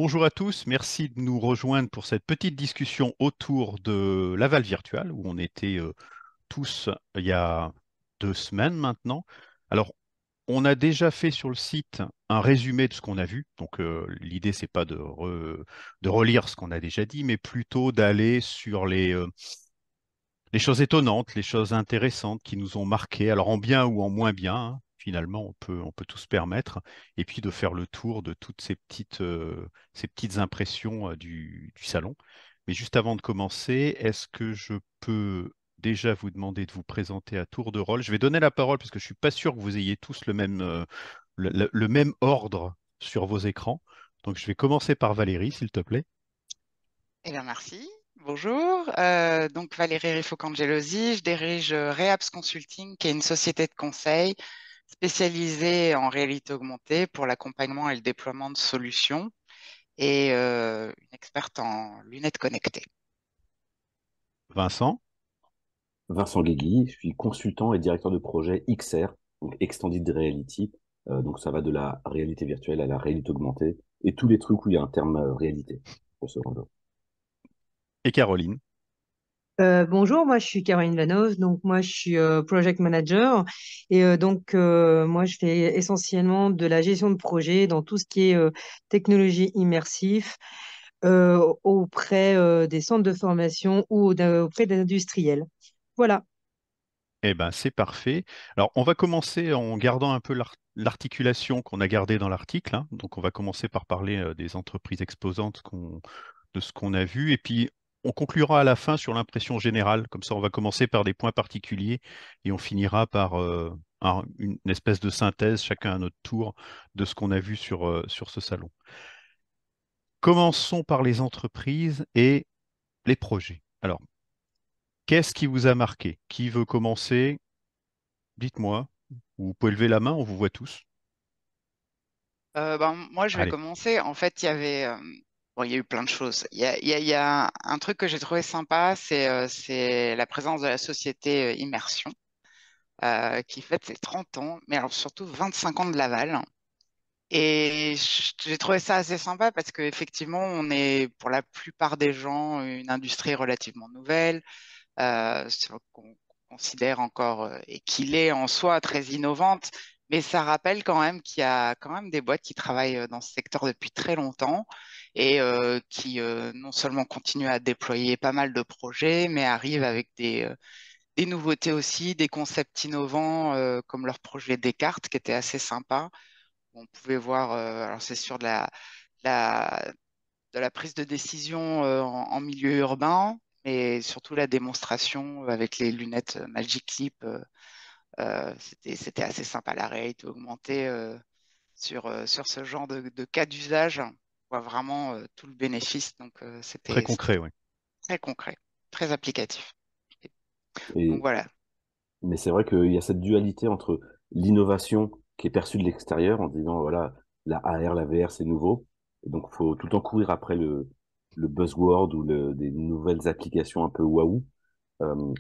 Bonjour à tous, merci de nous rejoindre pour cette petite discussion autour de Laval Virtual, où on était tous il y a 2 semaines maintenant. Alors, on a déjà fait sur le site un résumé de ce qu'on a vu. Donc, l'idée, c'est pas de relire ce qu'on a déjà dit, mais plutôt d'aller sur les choses étonnantes, les choses intéressantes qui nous ont marqués, alors en bien ou en moins bien, hein, finalement, on peut tout se permettre, et puis de faire le tour de toutes ces petites impressions du salon. Mais juste avant de commencer, est-ce que je peux déjà vous demander de vous présenter à tour de rôle? Je vais donner la parole parce que je suis pas sûr que vous ayez tous le même ordre sur vos écrans. Donc je vais commencer par Valérie, s'il te plaît. Eh bien, merci. Bonjour. Donc, Valérie Rifo-Cangelosi, je dirige Rehabs Consulting, qui est une société de conseil spécialisée en réalité augmentée pour l'accompagnement et le déploiement de solutions et une experte en lunettes connectées. Vincent. Vincent Guégui, je suis consultant et directeur de projet XR, donc Extended Reality. Donc ça va de la réalité virtuelle à la réalité augmentée et tous les trucs où il y a un terme réalité, grosso modo. Et Caroline. Bonjour, moi je suis Caroline Vanoz, donc moi je suis project manager et moi je fais essentiellement de la gestion de projet dans tout ce qui est technologie immersive auprès des centres de formation ou auprès des industriels. Voilà. Eh ben, c'est parfait. Alors, on va commencer en gardant un peu l'articulation qu'on a gardée dans l'article, hein. Donc, on va commencer par parler des entreprises exposantes de ce qu'on a vu. Et puis, on conclura à la fin sur l'impression générale. Comme ça, on va commencer par des points particuliers et on finira par une espèce de synthèse, chacun à notre tour, de ce qu'on a vu sur ce salon. Commençons par les entreprises et les projets. Alors, qu'est-ce qui vous a marqué? Qui veut commencer? Dites-moi. Vous pouvez lever la main, on vous voit tous. Moi, je vais Allez. commencer. En fait, il y a eu plein de choses. Il y a un truc que j'ai trouvé sympa, c'est la présence de la société Immersion, qui fête ses 30 ans, mais alors surtout 25 ans de Laval. Et j'ai trouvé ça assez sympa parce qu'effectivement, on est pour la plupart des gens une industrie relativement nouvelle, qu'on considère encore et qu'il est en soi très innovante, mais ça rappelle quand même qu'il y a quand même des boîtes qui travaillent dans ce secteur depuis très longtemps et qui non seulement continuent à déployer pas mal de projets, mais arrivent avec des nouveautés aussi, des concepts innovants comme leur projet Descartes qui était assez sympa. On pouvait voir, alors c'est sûr la, de la prise de décision en milieu urbain, mais surtout la démonstration avec les lunettes Magic Leap, c'était assez sympa. La réalité augmentée sur ce genre de cas d'usage, on voit vraiment tout le bénéfice. Donc Très c'était concret, oui. très concret, très applicatif. Donc Et, voilà. mais c'est vrai qu'il y a cette dualité entre l'innovation qui est perçue de l'extérieur en disant, voilà, la AR, la VR, c'est nouveau. Et donc, faut tout le temps courir après le buzzword ou des nouvelles applications un peu waouh.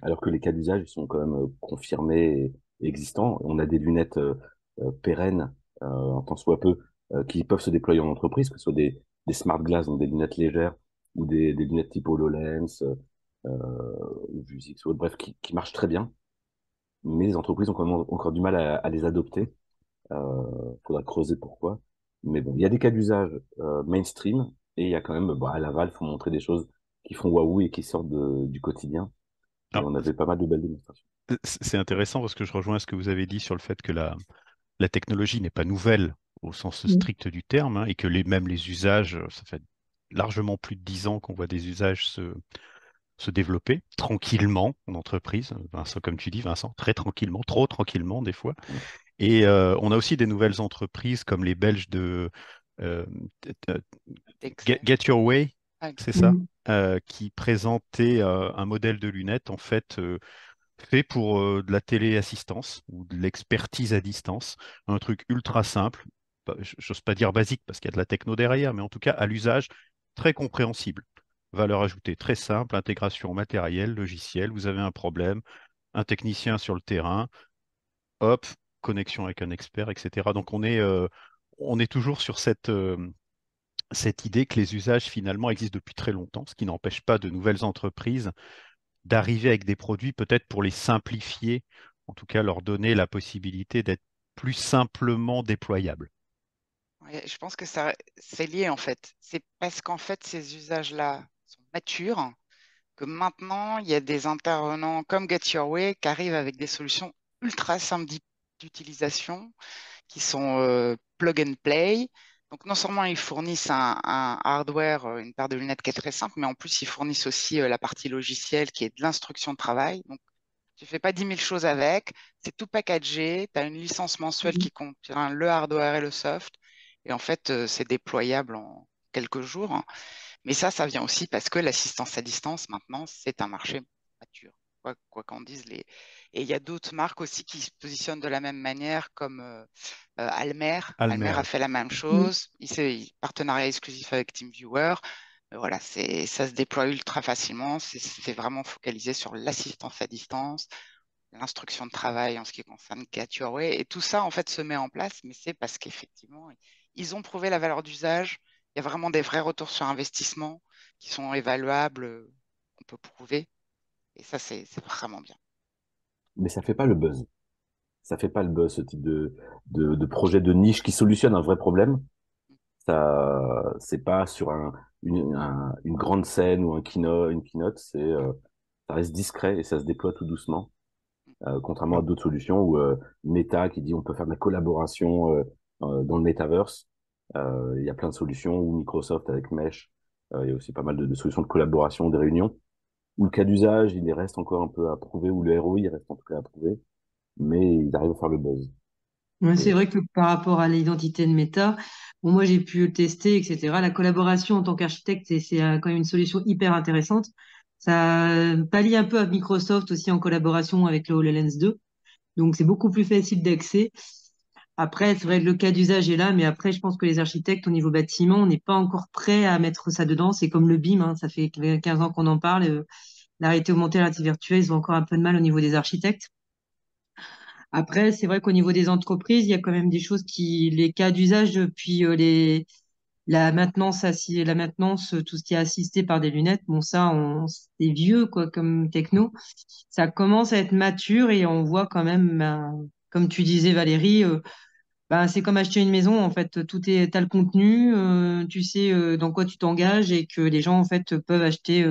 Alors que les cas d'usage ils sont quand même confirmés et existants. On a des lunettes pérennes, en tant soit peu, qui peuvent se déployer en entreprise, que ce soit des smart glass, donc des lunettes légères, ou des lunettes type HoloLens, ou Vuzix, ou autre, bref, qui marchent très bien. Mais les entreprises ont quand même encore du mal à les adopter. Faudra creuser pourquoi. Mais bon, il y a des cas d'usage mainstream, et il y a quand même, bon, à Laval, faut montrer des choses qui font waouh et qui sortent du quotidien. Et Alors, on avait pas mal de belles démonstrations. c'est intéressant parce que je rejoins ce que vous avez dit sur le fait que la technologie n'est pas nouvelle au sens Mm. strict du terme, hein, et que même les usages, ça fait largement plus de 10 ans qu'on voit des usages se développer tranquillement en entreprise. Vincent, comme tu dis, Vincent, très tranquillement, trop tranquillement des fois. Et on a aussi des nouvelles entreprises comme les Belges de euh, Excel. Get Your Way, Ah, c'est ça, Mm. qui présentait un modèle de lunettes en fait fait pour de la téléassistance ou de l'expertise à distance, un truc ultra simple, j'ose pas dire basique parce qu'il y a de la techno derrière, mais en tout cas à l'usage très compréhensible. Valeur ajoutée très simple, intégration matérielle, logicielle, vous avez un problème, un technicien sur le terrain, hop, connexion avec un expert, etc. Donc on est toujours sur cette idée que les usages finalement existent depuis très longtemps, ce qui n'empêche pas de nouvelles entreprises d'arriver avec des produits peut-être pour les simplifier, en tout cas leur donner la possibilité d'être plus simplement déployables. Ouais, je pense que ça, c'est lié en fait. C'est parce qu'en fait, ces usages-là sont matures que maintenant, il y a des intervenants comme Get Your Way qui arrivent avec des solutions ultra simples d'utilisation, qui sont plug and play. Donc, non seulement ils fournissent un hardware, une paire de lunettes qui est très simple, mais en plus, ils fournissent aussi la partie logicielle qui est de l'instruction de travail. Donc, tu fais pas 10 000 choses avec, c'est tout packagé, tu as une licence mensuelle qui contient le hardware et le soft, et en fait, c'est déployable en quelques jours, hein. Mais ça vient aussi parce que l'assistance à distance, maintenant, c'est un marché mature. Quoi qu'en disent les. Et il y a d'autres marques aussi qui se positionnent de la même manière, comme Almer. Almer Almer, a oui. fait la même chose. Partenariat exclusif avec TeamViewer. Voilà, ça se déploie ultra facilement. C'est vraiment focalisé sur l'assistance à distance, l'instruction de travail en ce qui concerne Get Your Way. Et tout ça, en fait, se met en place, mais c'est parce qu'effectivement, ils ont prouvé la valeur d'usage. Il y a vraiment des vrais retours sur investissement qui sont évaluables, qu'on peut prouver. Et ça, c'est vraiment bien. Mais ça fait pas le buzz. Ça fait pas le buzz, ce type de projet de niche qui solutionne un vrai problème. Ça, c'est pas sur une grande scène ou une keynote, ça reste discret et ça se déploie tout doucement. Contrairement à d'autres solutions où Meta qui dit on peut faire de la collaboration dans le metaverse. Il y a plein de solutions, ou Microsoft avec Mesh. Il y a aussi pas mal de solutions de collaboration, de réunions, où le cas d'usage, il reste encore un peu à prouver, où le ROI il reste en tout cas à prouver, mais ils arrivent à faire le buzz. Ouais, c'est Et vrai que par rapport à l'identité de Meta, bon, moi j'ai pu le tester, etc. La collaboration en tant qu'architecte, c'est quand même une solution hyper intéressante. Ça pallie un peu à Microsoft aussi en collaboration avec le HoloLens 2. Donc c'est beaucoup plus facile d'accès. Après, c'est vrai que le cas d'usage est là, mais après, je pense que les architectes au niveau bâtiment, on n'est pas encore prêt à mettre ça dedans. C'est comme le BIM, hein, ça fait 15 ans qu'on en parle. La réalité augmentée, la réalité virtuelle, ils ont encore un peu de mal au niveau des architectes. Après, c'est vrai qu'au niveau des entreprises, il y a quand même des choses les cas d'usage, puis la maintenance, tout ce qui est assisté par des lunettes, bon, ça, c'est vieux, quoi, comme techno. Ça commence à être mature et on voit quand même, ben, comme tu disais, Valérie, ben, c'est comme acheter une maison, en fait. T'as le contenu, tu sais dans quoi tu t'engages et que les gens, en fait, peuvent acheter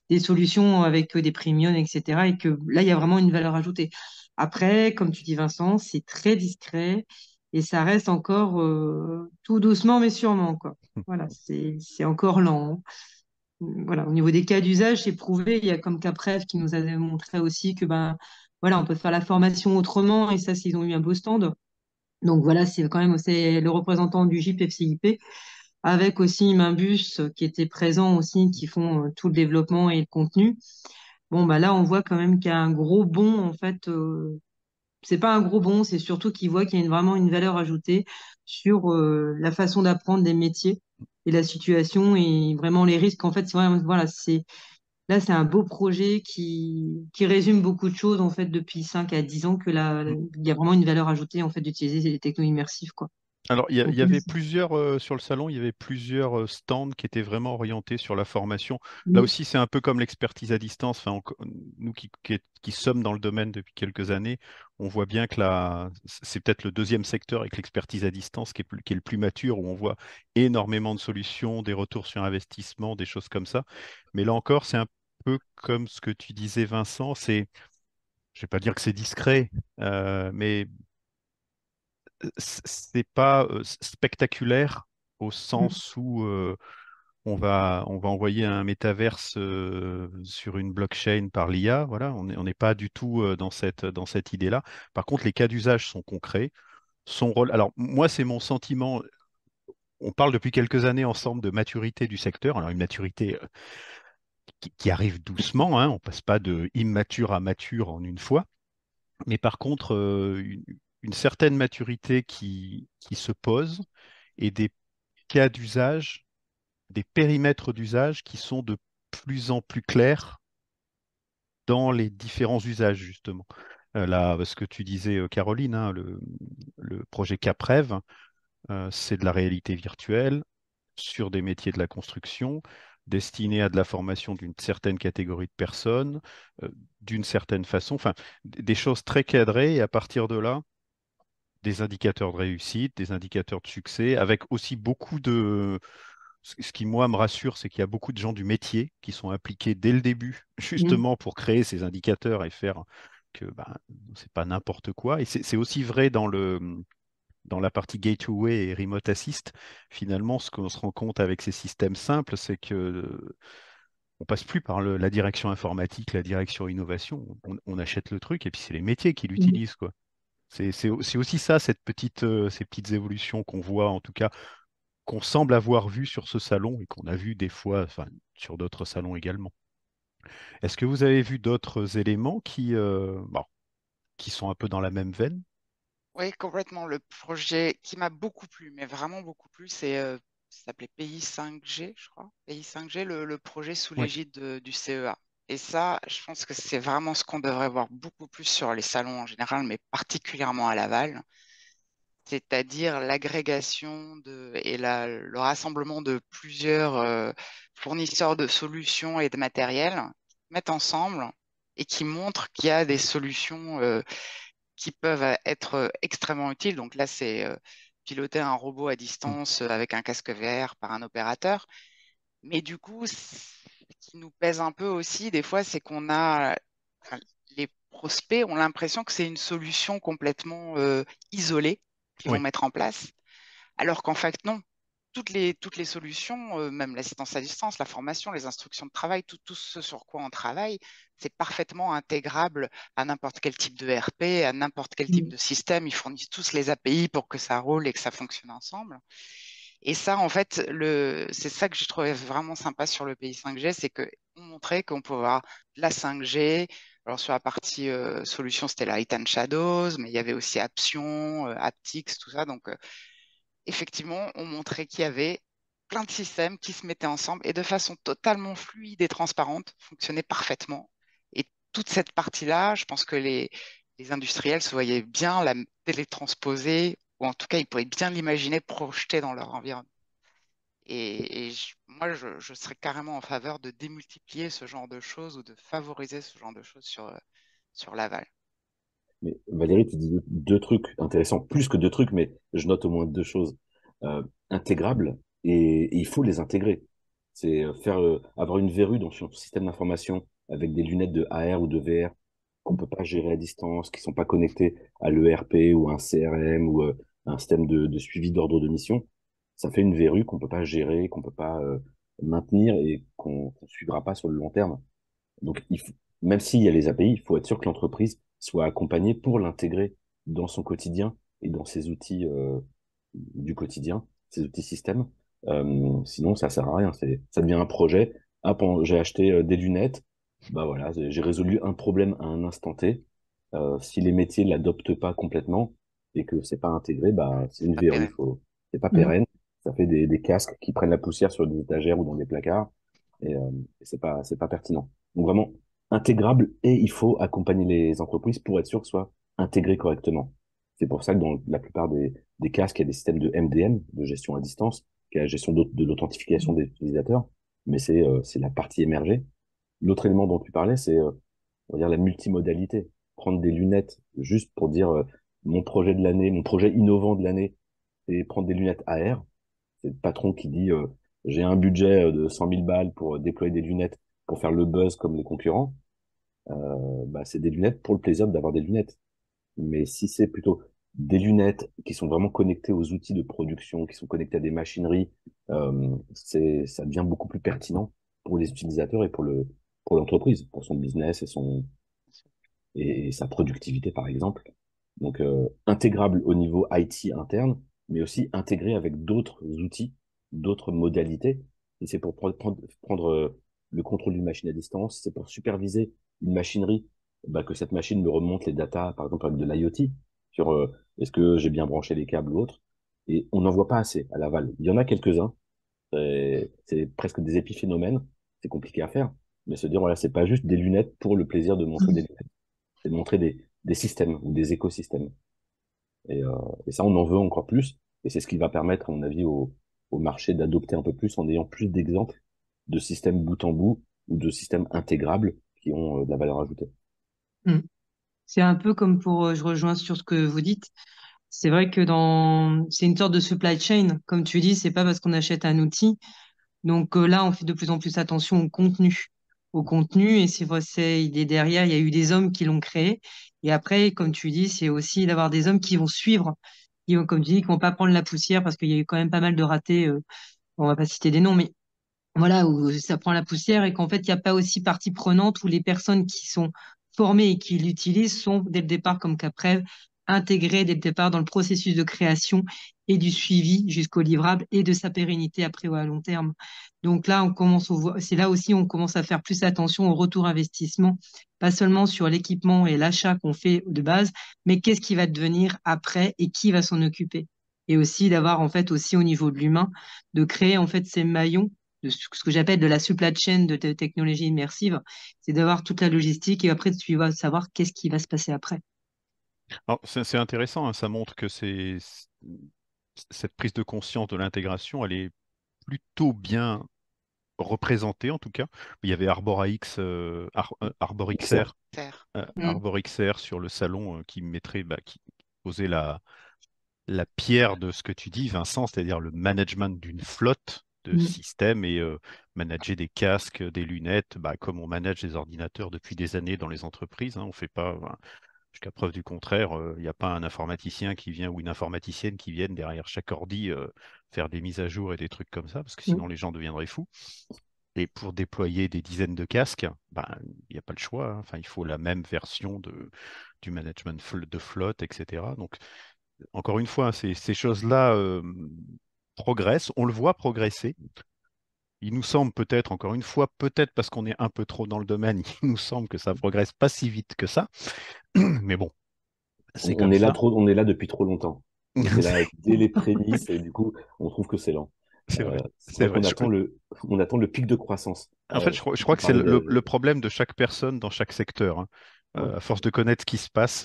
des solutions avec des premiums, etc. Et que là, il y a vraiment une valeur ajoutée. Après, comme tu dis, Vincent, c'est très discret et ça reste encore tout doucement, mais sûrement, quoi. Voilà, c'est encore lent, hein. Voilà, au niveau des cas d'usage, c'est prouvé. Il y a comme Caprev qui nous a montré aussi que ben, voilà, on peut faire la formation autrement et ça, ils ont eu un beau stand. Donc voilà, c'est quand même aussi le représentant du GIP FCIP, avec aussi Mimbus qui était présent aussi, qui font tout le développement et le contenu. Bon, bah là, on voit quand même qu'il y a un gros bond, en fait. C'est pas un gros bond, c'est surtout qu'ils voient qu'il y a vraiment une valeur ajoutée sur la façon d'apprendre des métiers et la situation et vraiment les risques. En fait, c'est vraiment, voilà, là, c'est un beau projet qui résume beaucoup de choses, en fait, depuis 5 à 10 ans, que là, il y a vraiment une valeur ajoutée, en fait, d'utiliser les technos immersifs, quoi. Alors, il Donc, y avait plusieurs, sur le salon, il y avait plusieurs stands qui étaient vraiment orientés sur la formation. Là mm, aussi, c'est un peu comme l'expertise à distance. Enfin, nous qui sommes dans le domaine depuis quelques années, on voit bien que c'est peut-être le deuxième secteur avec l'expertise à distance qui est le plus mature, où on voit énormément de solutions, des retours sur investissement, des choses comme ça. Mais là encore, c'est un peu comme ce que tu disais, Vincent. Je vais pas dire que c'est discret, mais c'est pas spectaculaire au mm. sens où on va envoyer un métaverse sur une blockchain par l'IA. Voilà, on n'est pas du tout dans cette idée-là. Par contre, les cas d'usage sont concrets. Son rôle. Alors, moi, c'est mon sentiment. On parle depuis quelques années ensemble de maturité du secteur. Alors, une maturité qui arrive doucement, hein. On passe pas de immature à mature en une fois. Mais par contre, une certaine maturité qui se pose et des cas d'usage, des périmètres d'usage qui sont de plus en plus clairs dans les différents usages, justement. Là, ce que tu disais, Caroline, hein, le projet Caprev, c'est de la réalité virtuelle. sur des métiers de la construction, destinés à de la formation d'une certaine catégorie de personnes, euh, d'une certaine façon, enfin, des choses très cadrées, et à partir de là, des indicateurs de réussite, des indicateurs de succès, avec aussi beaucoup de... Ce qui, moi, me rassure, c'est qu'il y a beaucoup de gens du métier qui sont impliqués dès le début, Mhm. justement pour créer ces indicateurs et faire que ben, c'est pas n'importe quoi. Et c'est aussi vrai dans la partie Gateway et Remote Assist. Finalement, ce qu'on se rend compte avec ces systèmes simples, c'est que on passe plus par la direction informatique, la direction innovation. On achète le truc et puis c'est les métiers qui Mhm. l'utilisent, quoi. C'est aussi ça, ces petites évolutions qu'on voit, en tout cas, qu'on semble avoir vues sur ce salon et qu'on a vu des fois, enfin, sur d'autres salons également. Est-ce que vous avez vu d'autres éléments bon, qui sont un peu dans la même veine? Oui, complètement. Le projet qui m'a beaucoup plu, mais vraiment beaucoup plu, ça s'appelait Pays 5G, je crois. Pays 5G, le projet sous Oui, l'égide du CEA. Et ça, je pense que c'est vraiment ce qu'on devrait voir beaucoup plus sur les salons en général, mais particulièrement à Laval, c'est-à-dire l'agrégation le rassemblement de plusieurs fournisseurs de solutions et de matériel qui se mettent ensemble et qui montrent qu'il y a des solutions qui peuvent être extrêmement utiles. Donc là, c'est piloter un robot à mm, distance avec un casque VR par un opérateur. Mais du coup, ce qui nous pèse un peu aussi, des fois, c'est enfin, les prospects ont l'impression que c'est une solution complètement isolée qu'ils vont oui, mettre en place, alors qu'en fait, non. Toutes les solutions, même l'assistance à distance, la formation, les instructions de travail, tout ce sur quoi on travaille, c'est parfaitement intégrable à n'importe quel type de RP, à n'importe quel type Mhm. de système. Ils fournissent tous les API pour que ça roule et que ça fonctionne ensemble. Et ça, en fait, c'est ça que j'ai trouvé vraiment sympa sur le pays 5G, c'est qu'on montrait qu'on pouvait avoir de la 5G. Alors sur la partie solution, c'était Light and Shadows, mais il y avait aussi Aption, Aptix, tout ça. Donc effectivement, on montrait qu'il y avait plein de systèmes qui se mettaient ensemble et de façon totalement fluide et transparente, fonctionnaient parfaitement. Et toute cette partie-là, je pense que les industriels se voyaient bien la télétransposer, ou en tout cas, ils pouvaient bien l'imaginer projeter dans leur environnement. Moi, je serais carrément en faveur de démultiplier ce genre de choses ou de favoriser ce genre de choses sur Laval. Mais Valérie, tu dis deux trucs intéressants, plus que deux trucs, mais je note au moins deux choses. Intégrables, et il faut les intégrer. C'est avoir une verrue dans son système d'information avec des lunettes de AR ou de VR qu'on peut pas gérer à distance, qui sont pas connectées à l'ERP ou à un CRM ou un système de suivi d'ordre de mission. Ça fait une verrue qu'on peut pas gérer, qu'on peut pas maintenir et qu'on suivra pas sur le long terme. Donc, même s'il y a les API, il faut être sûr que l'entreprise soit accompagnée pour l'intégrer dans son quotidien et dans ses outils du quotidien, ses outils systèmes. Sinon, ça sert à rien. Ça devient un projet. Ah, bon, j'ai acheté des lunettes. Bah voilà, j'ai résolu un problème à un instant T. Si les métiers l'adoptent pas complètement et que c'est pas intégré, bah c'est C'est une pas verrue. pérenne. C'est pas Mhm. pérenne. Ça fait des casques qui prennent la poussière sur des étagères ou dans des placards et c'est pas pertinent. Donc vraiment intégrable et il faut accompagner les entreprises pour être sûr que ce soit intégré correctement. C'est pour ça que dans la plupart des casques, il y a des systèmes de MDM, de gestion à distance, qui est la gestion de l'authentification des utilisateurs, mais c'est la partie émergée. L'autre élément dont tu parlais, c'est on va dire la multimodalité. Prendre des lunettes juste pour dire mon projet de l'année, mon projet innovant de l'année, et prendre des lunettes AR. C'est le patron qui dit j'ai un budget de 100 000 balles pour déployer des lunettes pour faire le buzz comme les concurrents. Bah, c'est des lunettes pour le plaisir d'avoir des lunettes. Mais si c'est plutôt des lunettes qui sont vraiment connectées aux outils de production, qui sont connectées à des machineries, ça devient beaucoup plus pertinent pour les utilisateurs et pour l'entreprise, pour son business et sa productivité, par exemple. Donc, intégrable au niveau IT interne, mais aussi intégré avec d'autres outils, d'autres modalités. Et c'est pour prendre le contrôle d'une machine à distance, c'est pour superviser une machinerie, bah, que cette machine me remonte les datas, par exemple avec de l'IoT, sur est-ce que j'ai bien branché les câbles ou autre. Et on n'en voit pas assez à Laval. Il y en a quelques-uns, c'est presque des épiphénomènes, c'est compliqué à faire, mais se dire, voilà, c'est pas juste des lunettes pour le plaisir de montrer des lunettes, c'est de montrer des systèmes ou des écosystèmes. Et, euh, et ça, on en veut encore plus. Et c'est ce qui va permettre, à mon avis, aux au marché d'adopter un peu plus en ayant plus d'exemples de systèmes bout en bout ou de systèmes intégrables qui ont de la valeur ajoutée. Mm. C'est un peu comme je rejoins sur ce que vous dites. C'est vrai que c'est une sorte de supply chain. Comme tu dis, c'est pas parce qu'on achète un outil. Donc là, on fait de plus en plus attention au contenu. Au contenu, et c'est vrai, il est derrière, il y a eu des hommes qui l'ont créé. Et après, comme tu dis, c'est aussi d'avoir des hommes qui vont suivre, comme tu dis, qui vont pas prendre la poussière parce qu'il y a eu quand même pas mal de ratés. On va pas citer des noms, mais voilà, où ça prend la poussière et qu'en fait, il n'y a pas aussi partie prenante où les personnes qui sont formées et qui l'utilisent sont dès le départ, comme qu'après, intégrées dès le départ dans le processus de création et du suivi jusqu'au livrable et de sa pérennité après ou à long terme. Donc là, c'est là aussi on commence à faire plus attention au retour investissement, pas seulement sur l'équipement et l'achat qu'on fait de base, mais qu'est-ce qui va devenir après et qui va s'en occuper. Et aussi d'avoir en fait aussi au niveau de l'humain, de créer en fait ces maillons de ce que j'appelle de la supply chain de technologie immersive, c'est d'avoir toute la logistique et après tu vas savoir qu'est-ce qui va se passer après. Alors, c'est intéressant, hein, ça montre que cette prise de conscience de l'intégration, elle est plutôt bien représentée en tout cas. Il y avait Arbor XR. XR, Mm, Arbor XR sur le salon qui posait la pierre de ce que tu dis, Vincent, c'est-à-dire le management d'une flotte de mm, systèmes et manager des casques, des lunettes, comme on manage des ordinateurs depuis des années dans les entreprises. Hein, on fait pas, jusqu'à preuve du contraire, il n'y a pas un informaticien qui vient ou une informaticienne qui vienne derrière chaque ordi faire des mises à jour et des trucs comme ça, parce que mm, sinon les gens deviendraient fous. Et pour déployer des dizaines de casques, il n'y a pas le choix, hein. Enfin, il faut la même version du management de flotte, etc. Donc, encore une fois, ces choses-là progressent, on le voit progresser. Il nous semble peut-être, encore une fois, peut-être parce qu'on est un peu trop dans le domaine, il nous semble que ça progresse pas si vite que ça. Mais bon, c'est On comme est là ça. trop, on est là depuis trop longtemps. On était là dès les prémices et du coup, on trouve que c'est lent. C'est vrai, C'est c'est vrai vrai. on attend le pic de croissance. En fait, je crois Tu que c'est parlais le problème de chaque personne dans chaque secteur, hein. ouais, À force de connaître ce qui se passe,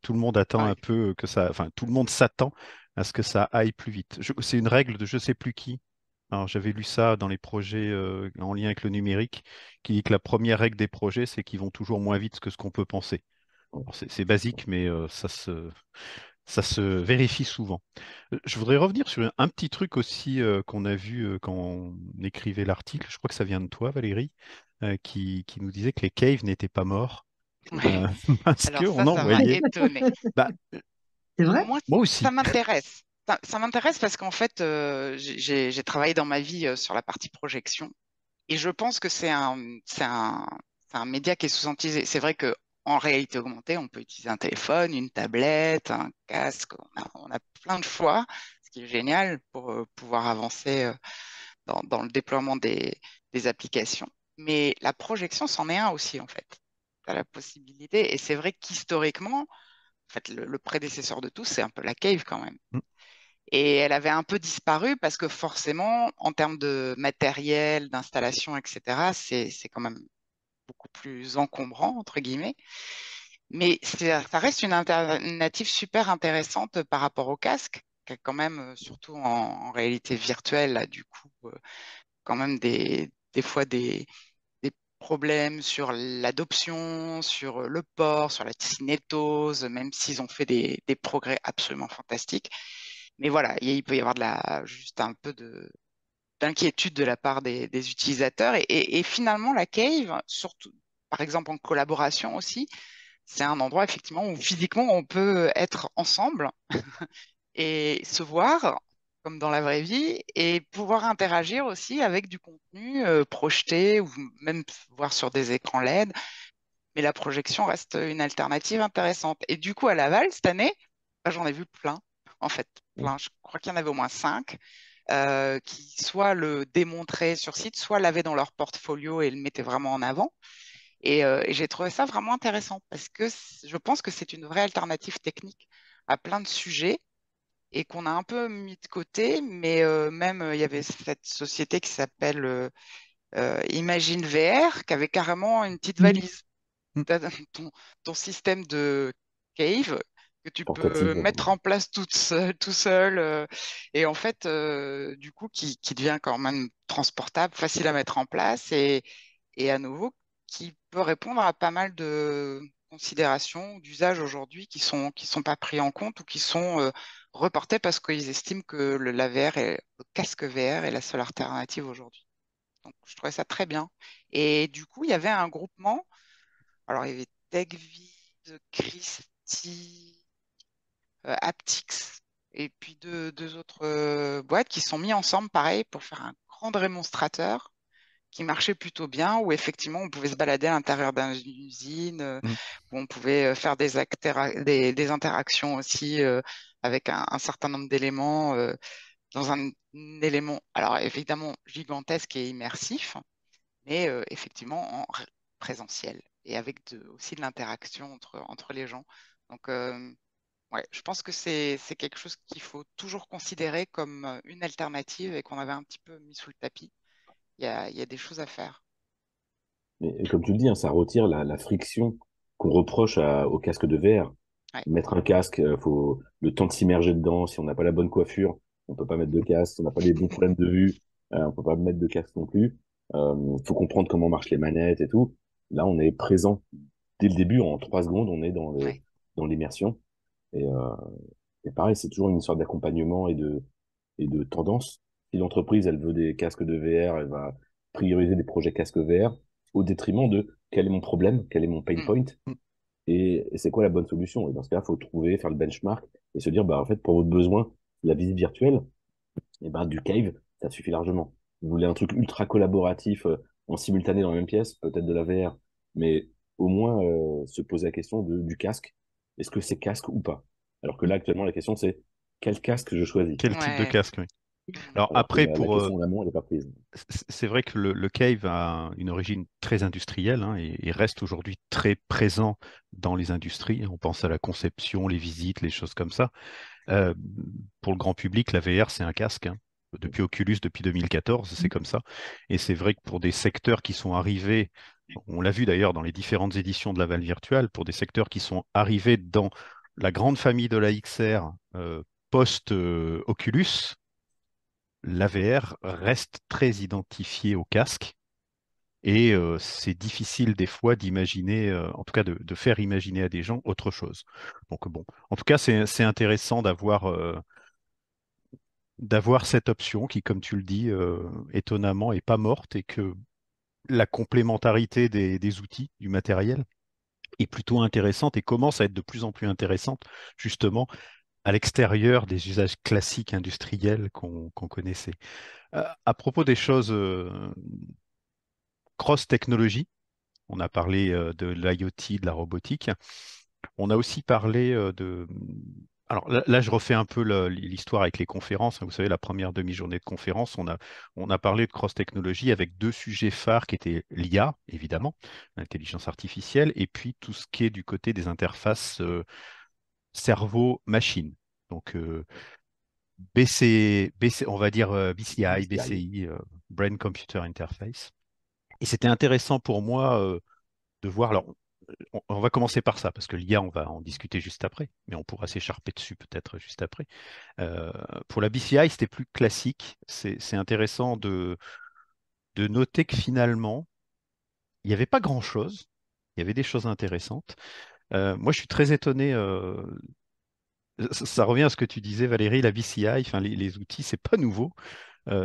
tout le monde attend un Ouais. peu que ça, enfin, tout le monde s'attend à ce que ça aille plus vite. C'est une règle de je sais plus qui. Alors, j'avais lu ça dans les projets en lien avec le numérique, qui dit que la première règle des projets, c'est qu'ils vont toujours moins vite que ce qu'on peut penser. ouais. Alors, c'est basique, mais ça se vérifie souvent. Je voudrais revenir sur un petit truc aussi qu'on a vu quand on écrivait l'article. Je crois que ça vient de toi, Valérie, qui nous disait que les caves n'étaient pas morts euh, Ouais. parce Alors qu'on en ça m'a voyait. étonnée. Bah, C'est vrai? Moi, moi ça aussi. m'intéresse. Ça m'intéresse parce qu'en fait, j'ai travaillé dans ma vie sur la partie projection et je pense que c'est un média qui est sous-utilisé. C'est vrai que en réalité augmentée, on peut utiliser un téléphone, une tablette, un casque. On a plein de choix, ce qui est génial pour pouvoir avancer dans le déploiement des applications. Mais la projection, c'en est un aussi, en fait. Tu as la possibilité. Et c'est vrai qu'historiquement, en fait, le prédécesseur de tout, c'est un peu la cave quand même. Mm. Et elle avait un peu disparu parce que forcément, en termes de matériel, d'installation, etc., c'est quand même beaucoup plus encombrant, entre guillemets. Mais ça reste une alternative super intéressante par rapport au casque, qui a quand même, surtout en réalité virtuelle, là, du coup, quand même des fois des problèmes sur l'adoption, sur le port, sur la cinétose, même s'ils ont fait des progrès absolument fantastiques. Mais voilà, il peut y avoir juste un peu d'inquiétude de la part des utilisateurs. Et finalement, la cave, surtout, par exemple en collaboration aussi, c'est un endroit effectivement où physiquement on peut être ensemble et se voir comme dans la vraie vie et pouvoir interagir aussi avec du contenu projeté ou même voir sur des écrans LED. Mais la projection reste une alternative intéressante. Et du coup, à Laval, cette année, j'en ai vu plein, en fait, plein. Je crois qu'il y en avait au moins cinq qui soit le démontraient sur site, soit l'avaient dans leur portfolio et le mettaient vraiment en avant. Et j'ai trouvé ça vraiment intéressant parce que je pense que c'est une vraie alternative technique à plein de sujets et qu'on a un peu mis de côté, mais même il y avait cette société qui s'appelle Imagine VR qui avait carrément une petite Mm, valise. T'as ton système de cave que tu peux portative. mettre en place tout seul, et en fait, du coup, qui devient quand même transportable, facile à mettre en place et à nouveau, qui peut répondre à pas mal de considérations, d'usages aujourd'hui qui sont pas pris en compte ou qui sont reportés parce qu'ils estiment que la VR le casque VR est la seule alternative aujourd'hui. Donc, je trouvais ça très bien. Et du coup, il y avait un groupement. Alors, il y avait TechVid, Christie, Aptix, et puis deux autres boîtes qui sont mis ensemble, pareil, pour faire un grand démonstrateur qui marchait plutôt bien, où effectivement on pouvait se balader à l'intérieur d'une usine, Mm. où on pouvait faire des interactions aussi avec un certain nombre d'éléments dans un élément, alors évidemment gigantesque et immersif, mais effectivement présentiel et avec aussi de l'interaction entre les gens. Donc, ouais, je pense que c'est quelque chose qu'il faut toujours considérer comme une alternative et qu'on avait un petit peu mis sous le tapis. Il y a des choses à faire. Mais comme tu le dis, hein, ça retire la friction qu'on reproche au casque de VR. Ouais. Mettre un casque, faut le temps de s'immerger dedans. Si on n'a pas la bonne coiffure, on peut pas mettre de casque. Si on n'a pas les bons problèmes de vue, on peut pas mettre de casque non plus. Faut comprendre comment marchent les manettes et tout. Là, on est présent dès le début. En 3 secondes, on est Ouais. dans l'immersion. Et, euh, et pareil, c'est toujours une histoire d'accompagnement et de tendance. Si l'entreprise, elle veut des casques de VR, elle va prioriser des projets casques VR au détriment de quel est mon problème, quel est mon pain Mm. point Mm. et c'est quoi la bonne solution. Et dans ce cas, il faut trouver, faire le benchmark et se dire, bah, en fait, pour votre besoin, la visite virtuelle, et ben, du Cave, ça suffit largement. Vous voulez un truc ultra collaboratif en simultané dans la même pièce, peut-être de la VR, mais au moins se poser la question du casque. Est-ce que c'est casque ou pas? Alors que là, actuellement, la question, c'est quel casque je choisis? Quel type de Ouais. casque, oui. Mm. Alors Alors que après, la question en amont, elle n'est pas prise. c'est vrai que le Cave a une origine très industrielle, hein, et reste aujourd'hui très présent dans les industries. On pense à la conception, les visites, les choses comme ça. Euh, pour le grand public, la VR, c'est un casque, hein. Depuis Oculus, depuis 2014, c'est comme ça. Et c'est vrai que pour des secteurs qui sont arrivés, on l'a vu d'ailleurs dans les différentes éditions de la Valve virtuelle, pour des secteurs qui sont arrivés dans la grande famille de la XR post-Oculus, la VR reste très identifiée au casque. Et c'est difficile des fois d'imaginer, en tout cas de faire imaginer à des gens autre chose. Donc bon, en tout cas, c'est intéressant d'avoir cette option qui, comme tu le dis, étonnamment, est pas morte et que la complémentarité des outils, du matériel, est plutôt intéressante et commence à être de plus en plus intéressante, justement, à l'extérieur des usages classiques industriels qu'on connaissait. À propos des choses cross-technologie, on a parlé de l'IoT, de la robotique. On a aussi parlé de... Alors là, je refais un peu l'histoire avec les conférences, hein. Vous savez, la première demi-journée de conférence, on a parlé de cross-technologie avec deux sujets phares qui étaient l'IA, évidemment, l'intelligence artificielle, et puis tout ce qui est du côté des interfaces cerveau-machine. Donc on va dire BCI, BCI. BCI, Brain Computer Interface. Et c'était intéressant pour moi de voir. Alors, on va commencer par ça, parce que l'IA, on va en discuter juste après, mais on pourra s'écharper dessus peut-être juste après. Euh, pour la BCI, c'était plus classique. C'est intéressant de noter que finalement, il n'y avait pas grand-chose. Il y avait des choses intéressantes. Moi, je suis très étonné. Ça revient à ce que tu disais, Valérie, la BCI, enfin, les outils, c'est pas nouveau.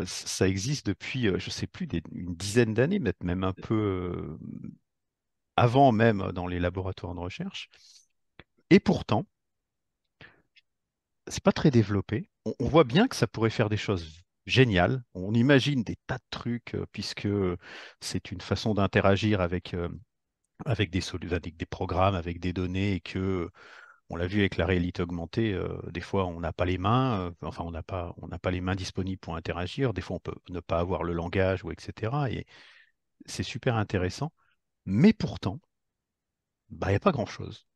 Ça existe depuis, je sais plus, une dizaine d'années, peut-être même un peu avant même dans les laboratoires de recherche. Et pourtant, c'est pas très développé. On voit bien que ça pourrait faire des choses géniales. On imagine des tas de trucs, puisque c'est une façon d'interagir avec avec des programmes, avec des données, et que on l'a vu avec la réalité augmentée, des fois on n'a pas les mains, enfin on n'a pas les mains disponibles pour interagir. Des fois on peut ne pas avoir le langage ou etc. Et c'est super intéressant. Mais pourtant, bah, il n'y a pas grand-chose.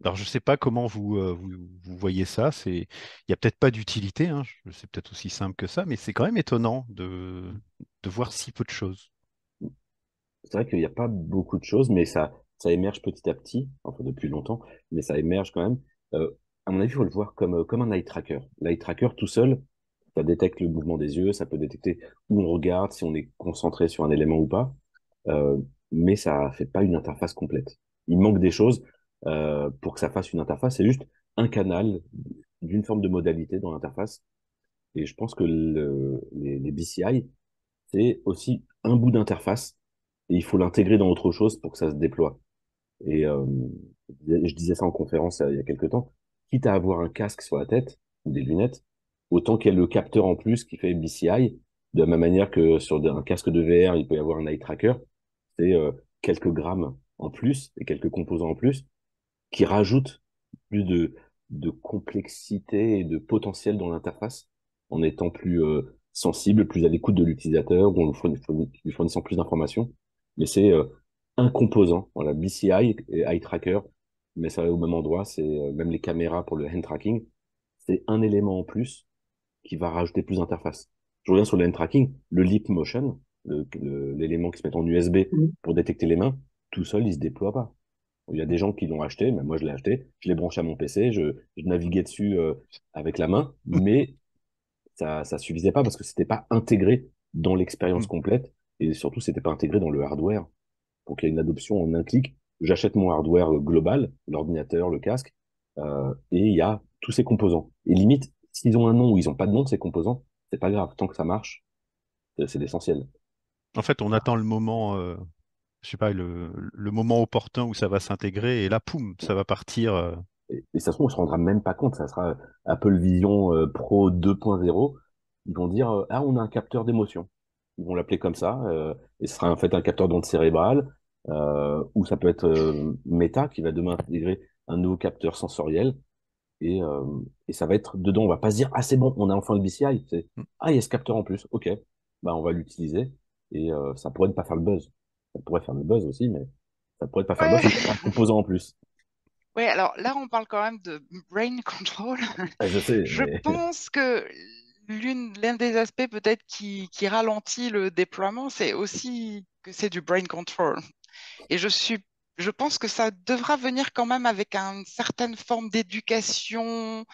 Alors, je ne sais pas comment vous voyez ça. Il n'y a peut-être pas d'utilité, hein. C'est peut-être aussi simple que ça, mais c'est quand même étonnant de voir si peu de choses. C'est vrai qu'il n'y a pas beaucoup de choses, mais ça émerge petit à petit, enfin depuis longtemps, mais ça émerge quand même. à mon avis, il faut le voir comme un eye tracker. L'eye tracker tout seul, ça détecte le mouvement des yeux, ça peut détecter où on regarde, si on est concentré sur un élément ou pas, euh, mais ça fait pas une interface complète. Il manque des choses pour que ça fasse une interface. C'est juste un canal d'une forme de modalité dans l'interface. Et je pense que les BCI, c'est aussi un bout d'interface et il faut l'intégrer dans autre chose pour que ça se déploie. Et je disais ça en conférence il y a quelques temps, quitte à avoir un casque sur la tête ou des lunettes, autant qu'il y ait le capteur en plus qui fait BCI, de la même manière que sur un casque de VR, il peut y avoir un eye tracker, c'est quelques grammes en plus et quelques composants en plus qui rajoutent plus de complexité et de potentiel dans l'interface en étant plus sensible, plus à l'écoute de l'utilisateur, ou en lui fournissant plus d'informations. Mais c'est un composant, voilà, BCI et Eye Tracker, mais ça va au même endroit, c'est même les caméras pour le hand tracking, c'est un élément en plus qui va rajouter plus d'interface. Je reviens sur le hand tracking, le Leap Motion, l'élément qui se met en USB pour détecter les mains, tout seul, il se déploie pas. Il y a des gens qui l'ont acheté, mais moi je l'ai acheté, je l'ai branché à mon PC, je naviguais dessus avec la main, mais ça suffisait pas parce que c'était pas intégré dans l'expérience Mm. complète et surtout c'était pas intégré dans le hardware pour qu'il y ait une adoption en un clic. J'achète mon hardware global, l'ordinateur, le casque, et il y a tous ces composants. Et limite, s'ils ont un nom ou ils ont pas de nom, ces composants, c'est pas grave, tant que ça marche, c'est l'essentiel. En fait, on attend le moment, je sais pas, le moment opportun où ça va s'intégrer et là, poum, ça va partir. Et ça se trouve, on se rendra même pas compte. Ça sera Apple Vision Pro 2.0. Ils vont dire, ah, on a un capteur d'émotion. Ils vont l'appeler comme ça. Et ce sera en fait un capteur d'onde cérébrale. Ou ça peut être Meta qui va demain intégrer un nouveau capteur sensoriel. Et, euh, et ça va être dedans. On va pas se dire, ah, c'est bon, on a enfin le BCI. C'est, Mm. ah, il y a ce capteur en plus. OK. Bah, on va l'utiliser. Et ça pourrait ne pas faire le buzz. Ça pourrait faire le buzz aussi, mais ça pourrait ne pas faire le buzz Ouais. parce qu'il y a un composant en plus. Ouais, alors là, on parle quand même de brain control. Ah, je sais, Je mais pense que l'un des aspects peut-être qui ralentit le déploiement, c'est aussi que c'est du brain control. Et je pense que ça devra venir quand même avec une certaine forme d'éducation,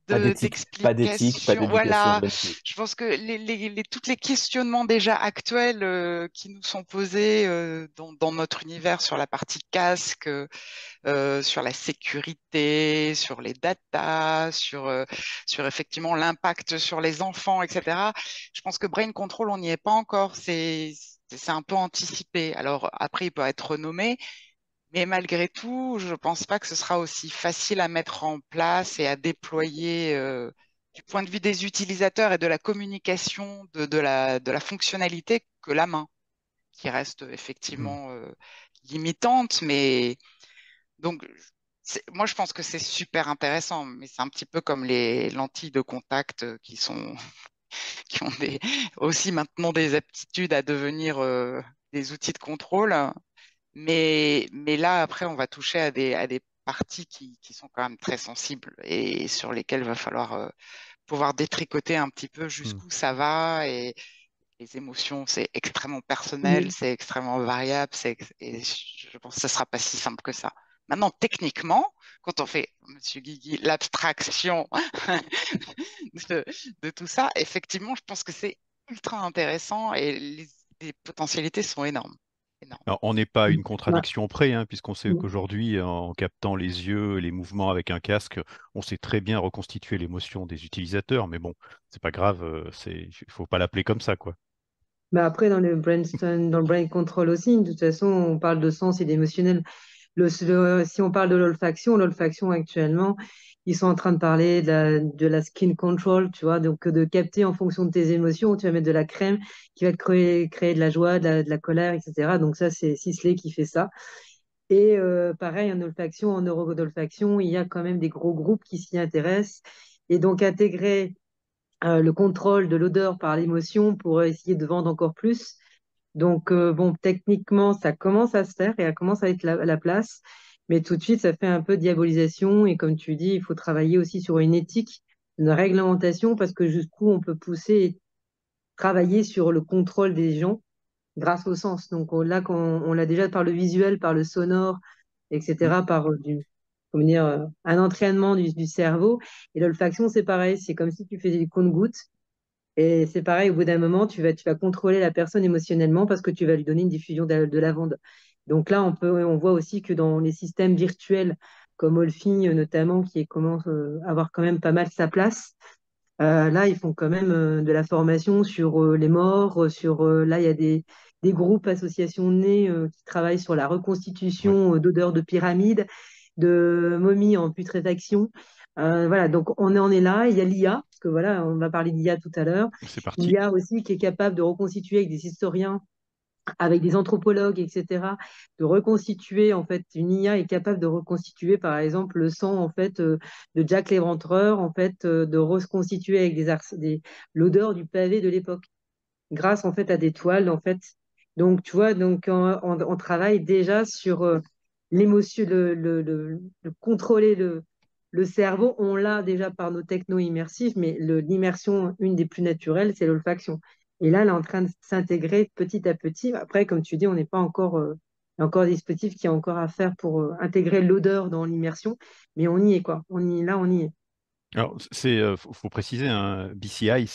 pas d'éthique, pas d'éthique, pas d'explication. d'éducation, Voilà, rien du tout. je pense que tous les questionnements déjà actuels qui nous sont posés dans notre univers sur la partie casque, sur la sécurité, sur les datas, sur effectivement l'impact sur les enfants, etc. Je pense que Brain Control, on n'y est pas encore. C'est un peu anticipé. Alors après, il peut être renommé, mais malgré tout, je ne pense pas que ce sera aussi facile à mettre en place et à déployer du point de vue des utilisateurs et de la communication de la fonctionnalité que la main, qui reste Mm. effectivement limitante, mais donc, moi, je pense que c'est super intéressant, mais c'est un petit peu comme les lentilles de contact qui ont aussi maintenant des aptitudes à devenir des outils de contrôle. Mais là, après, on va toucher à des parties qui sont quand même très sensibles et sur lesquelles il va falloir pouvoir détricoter un petit peu Mm. jusqu'où ça va. Et les émotions, c'est extrêmement personnel, Oui. c'est extrêmement variable, et je pense que ce ne sera pas si simple que ça. Maintenant, techniquement, quand on fait, Monsieur Guigui, l'abstraction de, de tout ça, effectivement, je pense que c'est ultra intéressant et les potentialités sont énormes. Énormes. Alors, on n'est pas à une Bah, contradiction près, hein, puisqu'on sait qu'aujourd'hui, en captant les yeux, les mouvements avec un casque, on sait très bien reconstituer l'émotion des utilisateurs. Mais bon, c'est pas grave, il faut pas l'appeler comme ça, quoi. bah après, dans le brain control aussi, de toute façon, on parle de sens et d'émotionnel. Si on parle de l'olfaction actuellement, ils sont en train de parler de la skin control, tu vois, donc de capter en fonction de tes émotions, tu vas mettre de la crème qui va te créer de la joie, de la colère, etc. Donc ça, c'est Sisley qui fait ça. Et pareil, en olfaction, en neurodolfaction, il y a quand même des gros groupes qui s'y intéressent. Et donc intégrer le contrôle de l'odeur par l'émotion pour essayer de vendre encore plus. Donc, bon, techniquement, ça commence à se faire et ça commence à être la place. Mais tout de suite, ça fait un peu de diabolisation. Et comme tu dis, il faut travailler aussi sur une éthique, une réglementation, parce que jusqu'où on peut pousser et travailler sur le contrôle des gens grâce au sens. Donc là, on l'a déjà par le visuel, par le sonore, etc., par comment dire, un entraînement du cerveau. Et l'olfaction, c'est pareil, c'est comme si tu faisais du compte-gouttes. Et c'est pareil, au bout d'un moment, tu vas contrôler la personne émotionnellement parce que tu vas lui donner une diffusion de lavande. Donc là, on voit aussi que dans les systèmes virtuels comme Olfi, notamment, qui commence à avoir quand même pas mal sa place, là, ils font quand même de la formation sur les morts, là, il y a des groupes, associations nées qui travaillent sur la Ouais, reconstitution d'odeurs de pyramides, de momies en putréfaction. Voilà, donc on est là. Il y a l'IA, parce que voilà, on va parler d'IA tout à l'heure. c'est parti. L'IA aussi qui est capable de reconstituer avec des historiens, avec des anthropologues, etc., de reconstituer, en fait, une IA est capable de reconstituer, par exemple, le sang, en fait, de Jack l'Éventreur, en fait, de reconstituer avec l'odeur du pavé de l'époque, grâce, en fait, à des toiles, en fait. Donc, tu vois, donc, on travaille déjà sur l'émotion, contrôler le cerveau. On l'a déjà par nos techno immersifs, mais l'immersion, une des plus naturelles, c'est l'olfaction. Et là, elle est en train de s'intégrer petit à petit. Après, comme tu dis, on n'est pas encore, il y a encore des dispositifs qui ont encore à faire pour intégrer l'odeur dans l'immersion, mais on y est, quoi. Là, on y est. Alors, faut préciser, hein, BCI,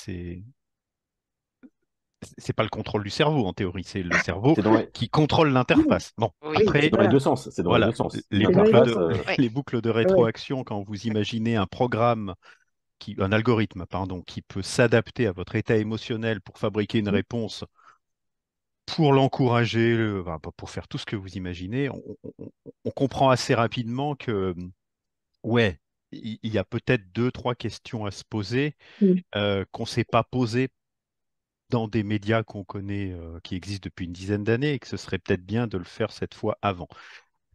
c'est pas le contrôle du cerveau en théorie, c'est le cerveau C'est dans les, qui contrôle Oui, l'interface. Bon, Oui, oui, c'est après, dans les voilà. deux sens. C'est dans les deux voilà, sens. les C'est dans les boucles deux L'interface, sens. oui, les boucles de Ouais, rétroaction, quand vous imaginez un programme un algorithme, pardon, qui peut s'adapter à votre état émotionnel pour fabriquer une ouais. réponse, pour l'encourager, enfin, pour faire tout ce que vous imaginez, on comprend assez rapidement que, ouais, il y a peut-être deux, trois questions à se poser Mm. qu'on ne s'est pas posées dans des médias qu'on connaît, qui existent depuis une dizaine d'années, et que ce serait peut-être bien de le faire cette fois avant.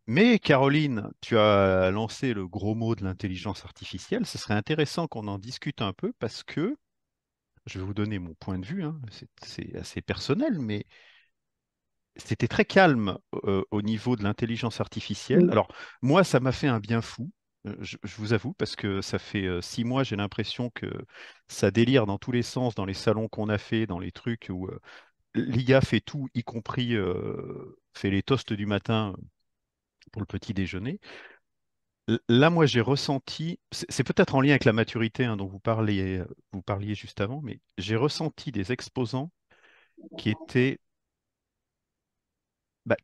Mais Caroline, tu as lancé le gros mot de l'intelligence artificielle. Ce serait intéressant qu'on en discute un peu parce que, je vais vous donner mon point de vue, hein, c'est assez personnel, mais c'était très calme au niveau de l'intelligence artificielle. Mm. Alors, moi, ça m'a fait un bien fou, je vous avoue, parce que ça fait 6 mois, j'ai l'impression que ça délire dans tous les sens, dans les salons qu'on a fait, dans les trucs où l'IA fait tout, y compris fait les toasts du matin pour le petit déjeuner. Là, moi, j'ai ressenti, c'est peut-être en lien avec la maturité hein, dont vous parliez juste avant, mais j'ai ressenti des exposants qui étaient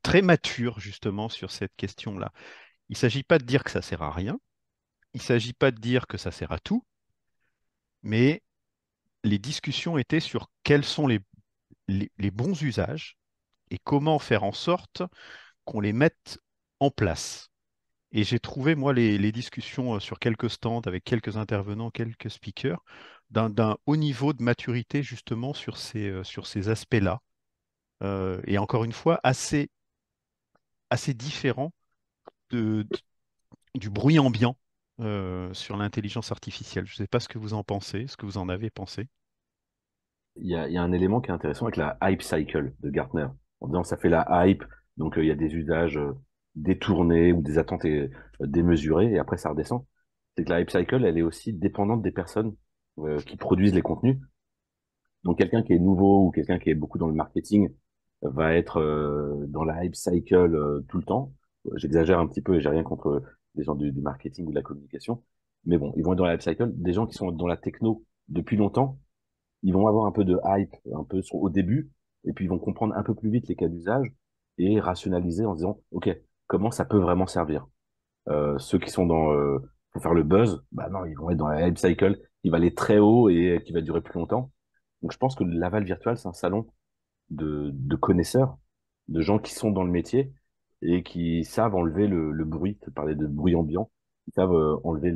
très matures justement sur cette question-là. Il ne s'agit pas de dire que ça sert à rien, il ne s'agit pas de dire que ça sert à tout, mais les discussions étaient sur quels sont les bons usages et comment faire en sorte qu'on les mette en place. Et j'ai trouvé, moi, les discussions sur quelques stands avec quelques intervenants, quelques speakers, d'un haut niveau de maturité justement sur ces aspects-là. Et encore une fois, assez différent du bruit ambiant sur l'intelligence artificielle. Je ne sais pas ce que vous en pensez, ce que vous en avez pensé. il y a un élément qui est intéressant avec la hype cycle de Gartner. En disant que ça fait la hype, donc il y a des usages détournés ou des attentes démesurées, et après ça redescend. C'est que la hype cycle, elle est aussi dépendante des personnes qui produisent les contenus. Donc quelqu'un qui est nouveau ou quelqu'un qui est beaucoup dans le marketing va être dans la hype cycle tout le temps. J'exagère un petit peu et j'ai rien contre les gens du marketing ou de la communication. Mais bon, ils vont être dans la hype cycle. Des gens qui sont dans la techno depuis longtemps, ils vont avoir un peu de hype au début et puis ils vont comprendre un peu plus vite les cas d'usage et rationaliser en se disant, OK, comment ça peut vraiment servir? Ceux qui sont pour faire le buzz, bah non, ils vont être dans la hype cycle qui va aller très haut et qui va durer plus longtemps. Donc je pense que Laval Virtual, c'est un salon de connaisseurs, de gens qui sont dans le métier et qui savent enlever le bruit. Tu parlais de bruit ambiant. Ils savent enlever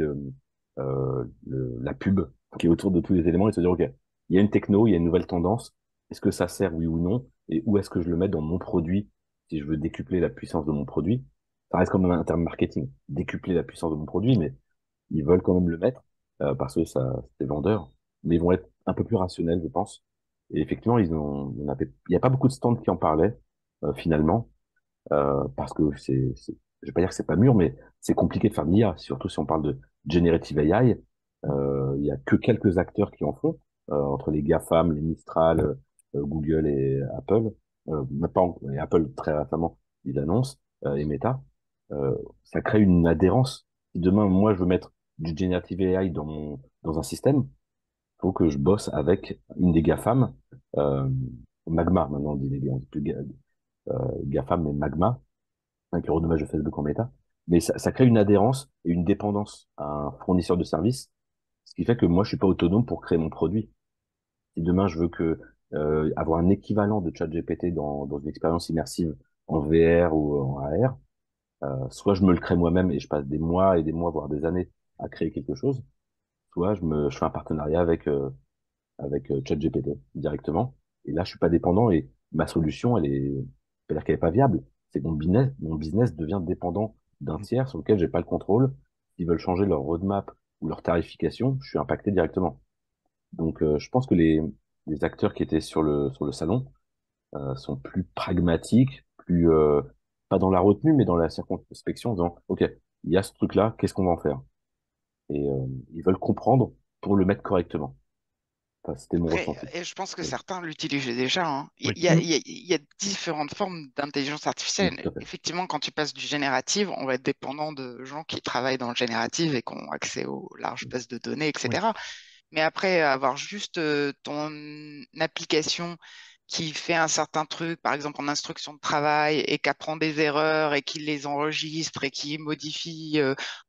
la pub qui est autour de tous les éléments et se dire, OK, il y a une techno, il y a une nouvelle tendance. Est-ce que ça sert, oui ou non? Et où est-ce que je le mets dans mon produit si je veux décupler la puissance de mon produit? Ça reste quand même un terme marketing, décupler la puissance de mon produit, mais ils veulent quand même le mettre parce que ça, c'est vendeur. Mais ils vont être un peu plus rationnels, je pense. Et effectivement, il y a pas beaucoup de stands qui en parlaient finalement, parce que je vais pas dire que c'est pas mûr, mais c'est compliqué de faire de l'IA, surtout si on parle de generative AI. Il y a que quelques acteurs qui en font, entre les GAFAM, les Mistral, Google et Apple. Mais pas et Apple très récemment, ils annoncent, et Meta. Ça crée une adhérence Si demain, moi, je veux mettre du generative AI dans un système, il faut que je bosse avec une des GAFAM, euh, Magma, maintenant on dit plus GAFAM, mais Magma, un qui renommage de Facebook en méta. Mais ça crée une adhérence et une dépendance à un fournisseur de services, ce qui fait que moi, je suis pas autonome pour créer mon produit. Si demain, je veux avoir un équivalent de ChatGPT dans une expérience immersive en VR ou en AR, soit je me le crée moi-même et je passe des mois et des mois, voire des années à créer quelque chose, soit je fais un partenariat avec ChatGPT directement. Et là, je suis pas dépendant et ma solution, je peux dire qu'elle est pas viable. C'est que mon business devient dépendant d'un tiers sur lequel j'ai pas le contrôle. S'ils veulent changer leur roadmap ou leur tarification, je suis impacté directement. Donc, je pense que les acteurs qui étaient sur le salon sont plus pragmatiques, pas dans la retenue, mais dans la circonspection, en disant, OK, il y a ce truc-là, qu'est-ce qu'on va en faire? Et ils veulent comprendre pour le mettre correctement. Enfin, c'était mon Après, ressenti. et je pense que Oui, certains l'utilisent déjà, hein. Il Oui, y a, Mm. il y a- il y a différentes formes d'intelligence oui, artificielle. tout à fait. Effectivement, quand tu passes du génératif, on va être dépendant de gens qui travaillent dans le génératif et qui ont accès aux larges bases de données, oui. etc. Mais après, avoir juste ton application qui fait un certain truc, par exemple en instruction de travail, et qui apprend des erreurs et qui les enregistre et qui modifie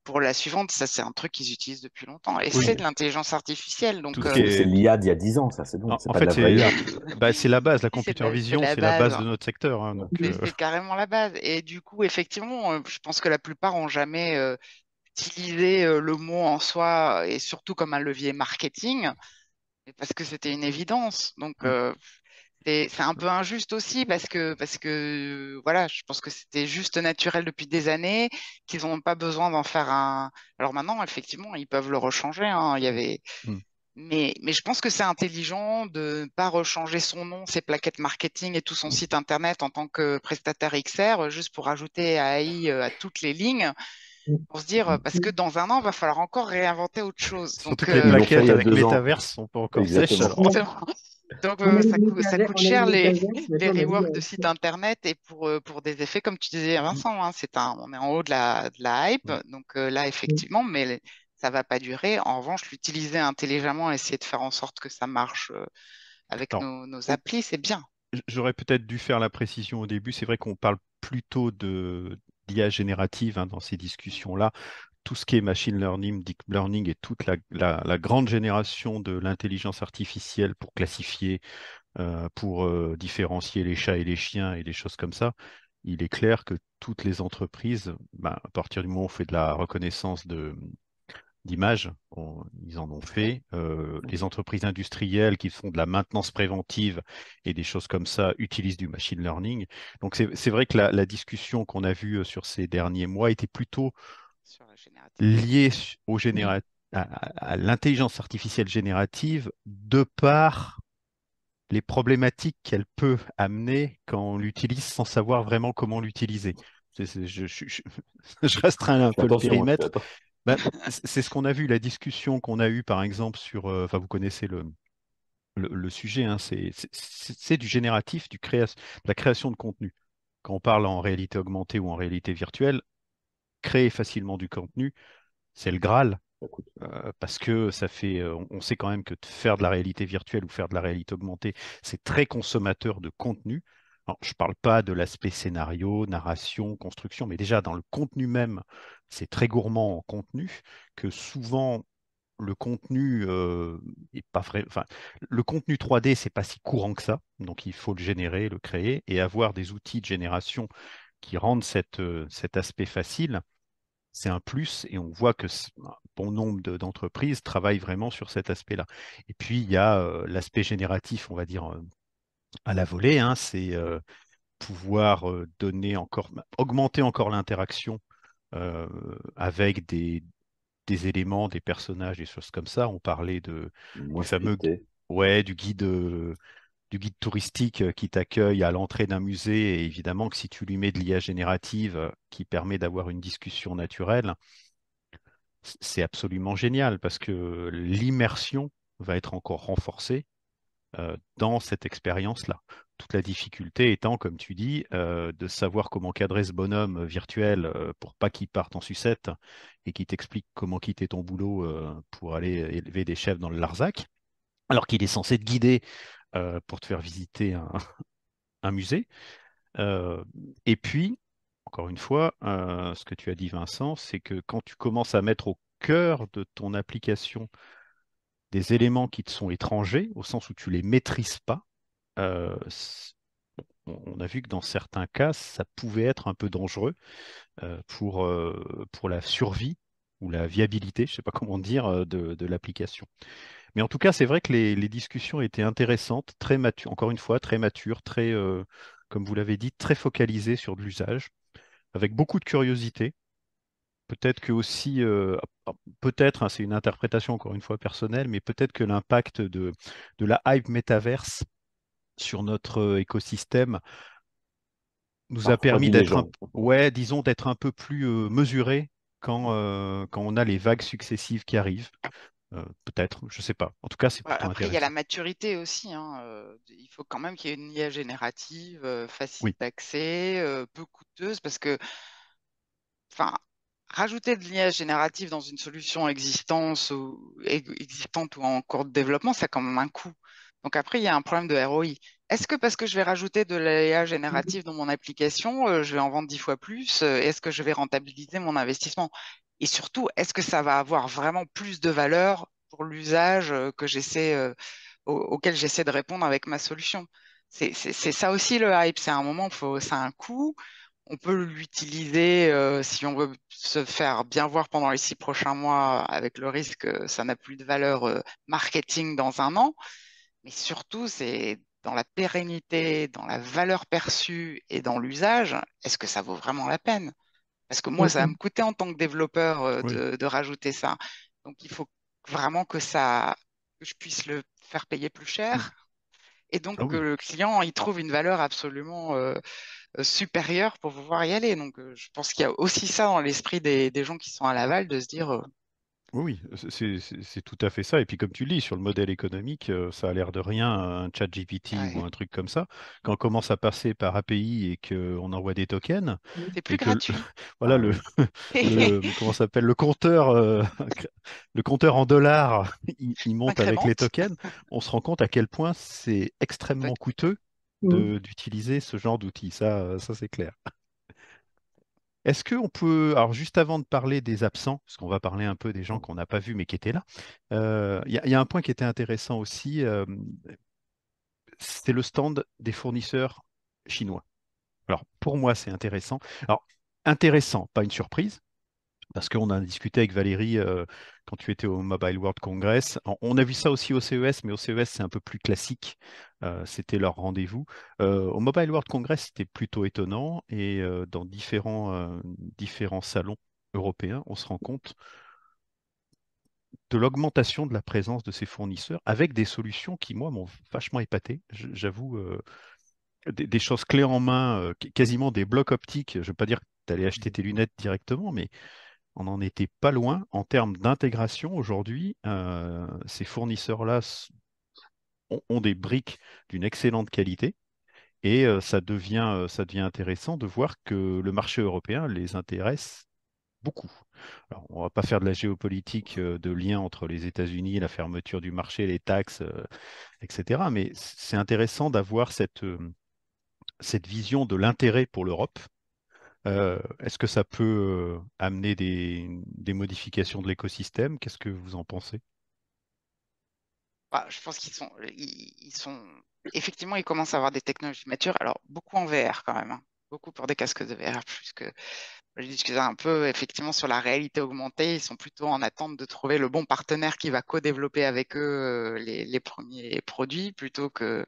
pour la suivante, ça c'est un truc qu'ils utilisent depuis longtemps. Et c'est Oui, de l'intelligence artificielle. tout Donc, ce Bah, qui c'est est. l'IA d'il y a 10 ans, ça, c'est bon. C'est En pas de fait, la vraie IA. c'est la base, la si, computer c'est vision, la c'est la base base. de notre secteur, hein, Ouais. donc, C'est carrément la base. Et du coup, effectivement, je pense que la plupart ont jamais utilisé le mot en soi et surtout comme un levier marketing, mais parce que c'était une évidence. Donc, c'est un peu injuste aussi parce que voilà, je pense que c'était juste naturel depuis des années, qu'ils n'ont pas besoin d'en faire un. Alors maintenant, effectivement, ils peuvent le rechanger, hein. Il y avait mm. mais je pense que c'est intelligent de ne pas rechanger son nom, ses plaquettes marketing et tout son site internet en tant que prestataire XR, juste pour ajouter AI à toutes les lignes, pour se dire, parce que dans un an, il va falloir encore réinventer autre chose. Surtout Donc, que les Ils l'ont fait il plaquettes y a avec 2 ans. Metaverse sont pas encore sèches, Exactement. alors. Ouais. exactement. Donc On a eu le ça métavers, coûte on a eu cher le métaverse, les maintenant on a dit, reworks de sites internet et pour des effets, comme tu disais Mm, Vincent, hein, on est en haut de la hype. mm. Donc là, effectivement, mais ça va pas durer. En revanche, l'utiliser intelligemment, essayer de faire en sorte que ça marche avec Alors, nos applis, c'est bien. j'aurais peut-être dû faire la précision au début. C'est vrai qu'on parle plutôt de d'IA générative, hein, dans ces discussions-là. Tout ce qui est machine learning, deep learning et toute la grande génération de l'intelligence artificielle pour classifier, pour différencier les chats et les chiens et des choses comme ça, il est clair que toutes les entreprises, ben, à partir du moment où on fait de la reconnaissance d'images, ils en ont Oui, fait. Les entreprises industrielles qui font de la maintenance préventive et des choses comme ça utilisent du machine learning. Donc c'est vrai que la discussion qu'on a vue sur ces derniers mois était plutôt sur la générative. liée à l'intelligence artificielle générative de par les problématiques qu'elle peut amener quand on l'utilise sans savoir vraiment comment l'utiliser. Je restreins un Je fais peu le attention, hein, je fais périmètre. attention. Ben, c'est ce qu'on a vu, la discussion qu'on a eue par exemple sur, enfin vous connaissez le sujet, hein, c'est du génératif, de la création de contenu. Quand on parle en réalité augmentée ou en réalité virtuelle, créer facilement du contenu, c'est le Graal. Ça coûte. Parce que on sait quand même que de faire de la réalité virtuelle ou faire de la réalité augmentée, c'est très consommateur de contenu. Alors, je ne parle pas de l'aspect scénario, narration, construction, mais déjà dans le contenu même, c'est très gourmand en contenu, que souvent le contenu est pas vrai. Enfin, le contenu 3D, c'est pas si courant que ça, donc il faut le générer, le créer, et avoir des outils de génération qui rendent cet aspect facile, c'est un plus et on voit que un bon nombre d'entreprises travaillent vraiment sur cet aspect-là. Et puis, il y a l'aspect génératif, on va dire, à la volée, hein, c'est pouvoir augmenter encore l'interaction euh, avec des éléments, des personnages, des choses comme ça. On parlait du Moins fameux, scripté. ouais, du guide touristique qui t'accueille à l'entrée d'un musée. Et évidemment que si tu lui mets de l'IA générative qui permet d'avoir une discussion naturelle, c'est absolument génial parce que l'immersion va être encore renforcée. dans cette expérience-là. Toute la difficulté étant, comme tu dis, de savoir comment cadrer ce bonhomme virtuel pour pas qu'il parte en sucette et qu'il t'explique comment quitter ton boulot pour aller élever des chèvres dans le Larzac, alors qu'il est censé te guider pour te faire visiter un musée. Euh, et puis, encore une fois, ce que tu as dit, Vincent, c'est que quand tu commences à mettre au cœur de ton application des éléments qui te sont étrangers, au sens où tu les maîtrises pas, euh, c- on a vu que dans certains cas, ça pouvait être un peu dangereux pour la survie ou la viabilité, je ne sais pas comment dire, de l'application. Mais en tout cas, c'est vrai que les discussions étaient intéressantes, très matures, encore une fois, très matures, très, comme vous l'avez dit, très focalisées sur de l'usage, avec beaucoup de curiosité. Peut-être que aussi, peut-être, hein, c'est une interprétation encore une fois personnelle, mais peut-être que l'impact de la hype métaverse sur notre écosystème nous Ça a permis refroidit les d'être gens. ouais, disons, d'être un peu plus mesuré quand on a les vagues successives qui arrivent. Peut-être, je sais pas. En tout cas, c'est plutôt Après, il y a la intéressant. maturité aussi, hein. Il faut quand même qu'il y ait une IA générative, facile Oui, d'accès, peu coûteuse, parce que, enfin, rajouter de l'IA générative dans une solution existante ou en cours de développement, ça a quand même un coût. Donc après, il y a un problème de ROI. Est-ce que parce que je vais rajouter de l'IA générative dans mon application, je vais en vendre 10 fois plus? Est-ce que je vais rentabiliser mon investissement? Et surtout, est-ce que ça va avoir vraiment plus de valeur pour l'usage auquel j'essaie de répondre avec ma solution? C'est ça aussi le hype. C'est un moment, ça a un coût. On peut l'utiliser si on veut se faire bien voir pendant les 6 prochains mois, avec le risque que ça n'a plus de valeur marketing dans un an. Mais surtout, c'est dans la pérennité, dans la valeur perçue et dans l'usage, est-ce que ça vaut vraiment la peine? Parce que moi, ça va me coûter en tant que développeur oui. de rajouter ça. Donc, il faut vraiment que je puisse le faire payer plus Mm. cher. Et donc Ah que oui. le client il trouve une valeur absolument supérieure pour pouvoir y aller. Donc je pense qu'il y a aussi ça dans l'esprit des gens qui sont à Laval, de se dire Oui, oui, c'est tout à fait ça. Et puis comme tu le dis, sur le modèle économique, ça a l'air de rien, un chat GPT ou ouais, un truc comme ça. Quand on commence à passer par API et qu'on envoie des tokens, c'est plus et que gratuit. voilà Enfin, comment ça s'appelle, le compteur, le compteur en dollars, il monte avec les incrémente. tokens, on se rend compte à quel point c'est extrêmement Exact. coûteux d'utiliser ce genre d'outils. Ça c'est clair. Est-ce qu'on peut, alors juste avant de parler des absents, parce qu'on va parler un peu des gens qu'on n'a pas vus mais qui étaient là, il y a un point qui était intéressant aussi, c'est le stand des fournisseurs chinois. Alors pour moi, c'est intéressant. Alors intéressant, pas une surprise, parce qu'on a discuté avec Valérie quand tu étais au Mobile World Congress. On a vu ça aussi au CES, mais au CES, c'est un peu plus classique. C'était leur rendez-vous. Au Mobile World Congress, c'était plutôt étonnant. Et dans différents salons européens, on se rend compte de l'augmentation de la présence de ces fournisseurs avec des solutions qui, moi, m'ont vachement épaté. J'avoue, des choses clés en main, quasiment des blocs optiques. Je ne veux pas dire que tu allais acheter tes lunettes directement, mais on n'en était pas loin en termes d'intégration. Aujourd'hui, ces fournisseurs-là ont des briques d'une excellente qualité et ça devient intéressant de voir que le marché européen les intéresse beaucoup. Alors, on ne va pas faire de la géopolitique de lien entre les États-Unis, la fermeture du marché, les taxes, etc. Mais c'est intéressant d'avoir cette vision de l'intérêt pour l'Europe. Est-ce que ça peut amener des modifications de l'écosystème? Qu'est-ce que vous en pensez? Je pense ils sont, effectivement, ils commencent à avoir des technologies matures. Alors, beaucoup en VR quand même, hein. Beaucoup pour des casques de VR, puisque j'ai discuté un peu, effectivement, sur la réalité augmentée. Ils sont plutôt en attente de trouver le bon partenaire qui va co-développer avec eux les premiers produits, plutôt que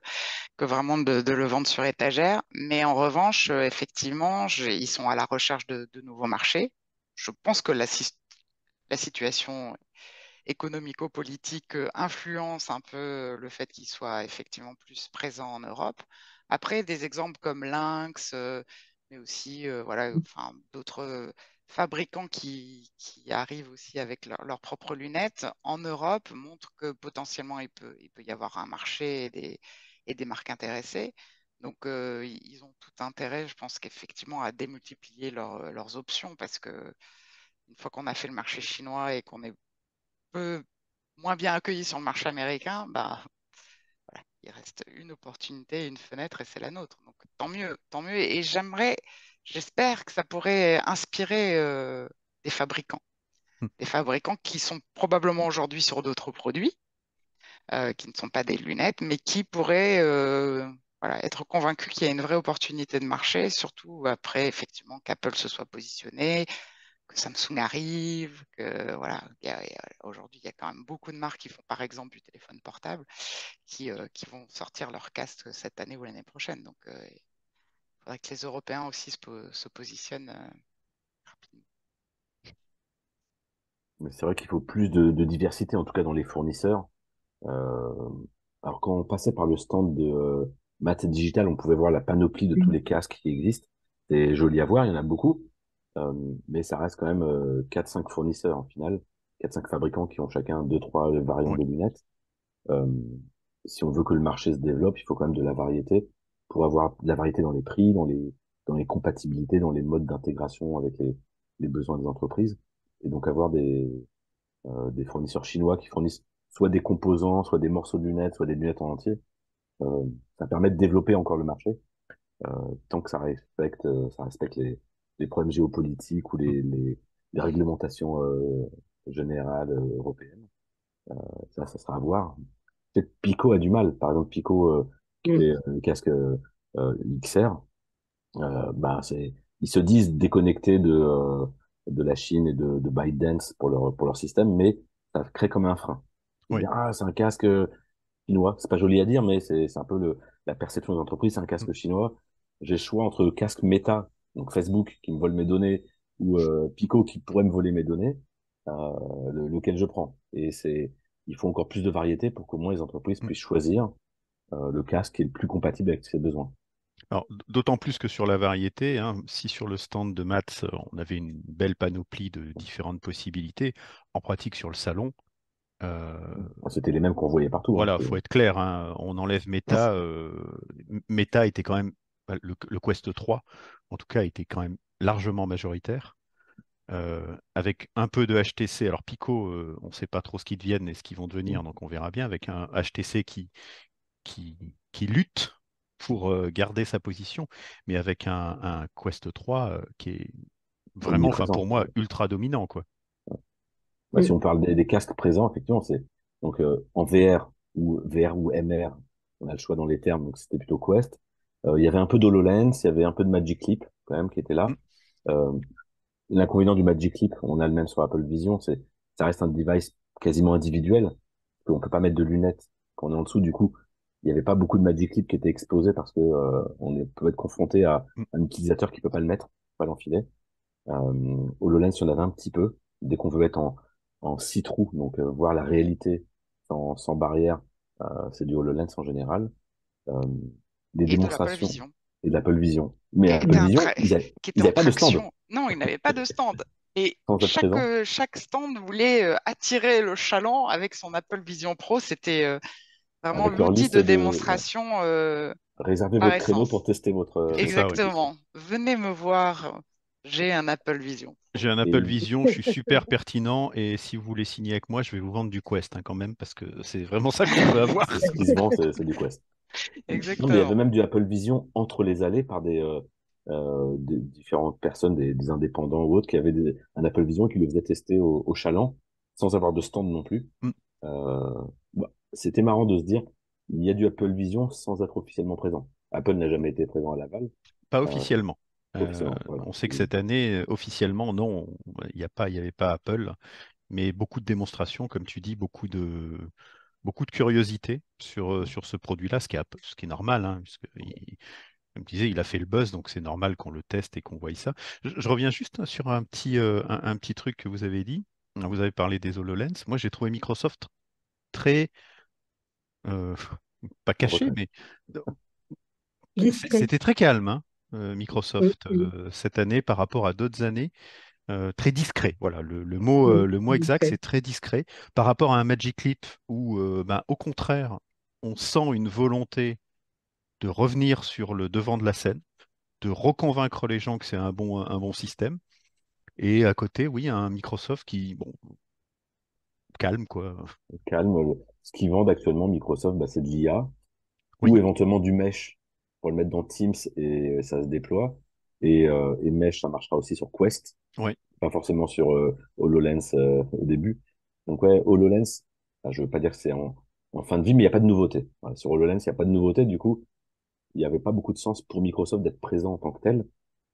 vraiment de le vendre sur étagère. Mais en revanche, effectivement, ils sont à la recherche de nouveaux marchés. Je pense que la situation économico-politique influence un peu le fait qu'il soit effectivement plus présent en Europe. Après, des exemples comme Lynx, mais aussi voilà, enfin, d'autres fabricants qui arrivent aussi avec leurs propres lunettes en Europe montrent que potentiellement il peut y avoir un marché et des marques intéressées. Donc, ils ont tout intérêt, je pense qu'effectivement, à démultiplier leurs options parce que une fois qu'on a fait le marché chinois et qu'on est peu moins bien accueilli sur le marché américain, bah, voilà, il reste une opportunité, une fenêtre et c'est la nôtre. Donc, tant mieux, tant mieux. Et j'espère que ça pourrait inspirer des fabricants qui sont probablement aujourd'hui sur d'autres produits, qui ne sont pas des lunettes, mais qui pourraient voilà, être convaincus qu'il y a une vraie opportunité de marché, surtout après effectivement qu'Apple se soit positionné, que Samsung arrive, que voilà, aujourd'hui il y a quand même beaucoup de marques qui font par exemple du téléphone portable, qui vont sortir leur casque cette année ou l'année prochaine. Donc il faudrait que les Européens aussi se positionnent rapidement. Mais c'est vrai qu'il faut plus de diversité, en tout cas dans les fournisseurs. Euh, alors quand on passait par le stand de Math Digital, on pouvait voir la panoplie de tous les casques qui existent. C'est joli à voir, il y en a beaucoup. Euh, mais ça reste quand même 4-5 fournisseurs en final, 4-5 fabricants qui ont chacun deux trois variantes Oui. de lunettes. Euh, si on veut que le marché se développe, il faut quand même de la variété pour avoir de la variété dans les prix, dans les compatibilités, dans les modes d'intégration avec les besoins des entreprises. Et donc avoir des fournisseurs chinois qui fournissent soit des composants, soit des morceaux de lunettes, soit des lunettes en entier. Euh, Ça permet de développer encore le marché, euh, tant que ça respecte les problèmes géopolitiques ou les réglementations générales européennes. Ça sera à voir. Peut-être Pico a du mal. Par exemple, Pico, qui fait le casque XR, bah, ils se disent déconnectés de la Chine et de ByteDance pour leur système, mais ça crée comme un frein. Ils Oui. disent, ah, c'est un casque chinois. C'est pas joli à dire, mais c'est un peu la perception des entreprises. C'est un casque chinois. J'ai le choix entre casque Meta, donc Facebook, qui me vole mes données, ou Pico, qui pourrait me voler mes données, lequel je prends. Il faut encore plus de variété pour qu'au moins les entreprises puissent choisir le casque qui est le plus compatible avec ses besoins. Alors, d'autant plus que sur la variété, hein, si sur le stand de maths, on avait une belle panoplie de différentes possibilités, en pratique sur le salon, euh, Bon, c'était les mêmes qu'on voyait partout, hein. voilà, faut être clair, hein, on enlève Meta. Meta était quand même, bah, le Quest 3, en tout cas, était quand même largement majoritaire. Avec un peu de HTC. Alors Pico, on ne sait pas trop ce qu'ils deviennent et ce qu'ils vont devenir, donc on verra bien avec un HTC qui lutte pour garder sa position, mais avec un Quest 3 qui est vraiment, enfin pour Omniprésent. moi, ultra dominant, quoi. Ouais, si on parle des casques présents, effectivement, c'est donc en VR ou MR, on a le choix dans les termes, donc c'était plutôt Quest. Il y avait un peu d'HoloLens, il y avait un peu de Magic Leap quand même qui était Mm. là. Euh, L'inconvénient du Magic Leap, on a le même sur Apple Vision, c'est ça reste un device quasiment individuel, qu'on peut pas mettre de lunettes quand on est en dessous. Du coup, il n'y avait pas beaucoup de Magic Leap qui étaient exposés parce que peut être confronté à Mm. un utilisateur qui peut pas le mettre, pas l'enfiler. HoloLens, il y en avait un petit peu. Dès qu'on veut être en see-through, donc voir la réalité sans barrière, c'est du HoloLens en général. Euh, des Et de l'Apple démonstrations Vision, et de l'Apple Vision. Mais qui était Apple Vision, qui était ils en avaient pas de stand traction. Non, il n'avait pas de stand. Et sans être présent. chaque stand voulait attirer le chaland avec son Apple Vision Pro. C'était vraiment Avec leur l'outil liste de de ouais, démonstration réservez par votre créneau essence. pour tester C'est ça, oui. votre outil. Exactement. Venez me voir. J'ai un Apple Vision J'ai Pro. un Apple Et Vision, je suis super pertinent et si vous voulez signer avec moi, je vais vous vendre du Quest hein, quand même parce que c'est vraiment ça qu'on veut avoir. c'est ce qui se vend, c'est du Quest. Non, mais il y avait Exactement. même du Apple Vision entre les allées par des différentes personnes, des indépendants ou autres, qui avaient un Apple Vision et qui le faisaient tester au Chaland, sans avoir de stand non plus. Mm. Euh, C'était marrant de se dire, il y a du Apple Vision sans être officiellement présent. Apple n'a jamais été présent à Laval, Pas euh, officiellement. officiellement, voilà. On sait que cette année, officiellement, non, il y avait pas Apple, mais beaucoup de démonstrations, comme tu dis, beaucoup de curiosité sur ce produit-là, ce qui est normal, hein, puisque comme tu disais, il a fait le buzz, donc c'est normal qu'on le teste et qu'on voie ça. Je reviens juste sur un petit truc que vous avez dit. Vous avez parlé des HoloLens. Moi, j'ai trouvé Microsoft très, euh, pas caché, Retrait. mais Discret. c'était très calme, hein, Oui, Microsoft, oui. cette année par rapport à d'autres années. très discret. Voilà, le mot exact, Discret. c'est très discret par rapport à un Magic Leap où, ben, au contraire, on sent une volonté de revenir sur le devant de la scène, de reconvaincre les gens que c'est un bon système. Et à côté, oui, un Microsoft qui, bon, calme, quoi. Calme. Ce qu'ils vendent actuellement, Microsoft, bah, c'est de l'IA ou Oui, éventuellement du Mesh pour le mettre dans Teams et ça se déploie. Et Mesh, ça marchera aussi sur Quest, oui. pas forcément sur HoloLens au début. Donc ouais, HoloLens, enfin, je veux pas dire que c'est en fin de vie, mais il n'y a pas de nouveauté. Voilà, sur HoloLens, il n'y a pas de nouveauté. Du coup, il n'y avait pas beaucoup de sens pour Microsoft d'être présent en tant que tel,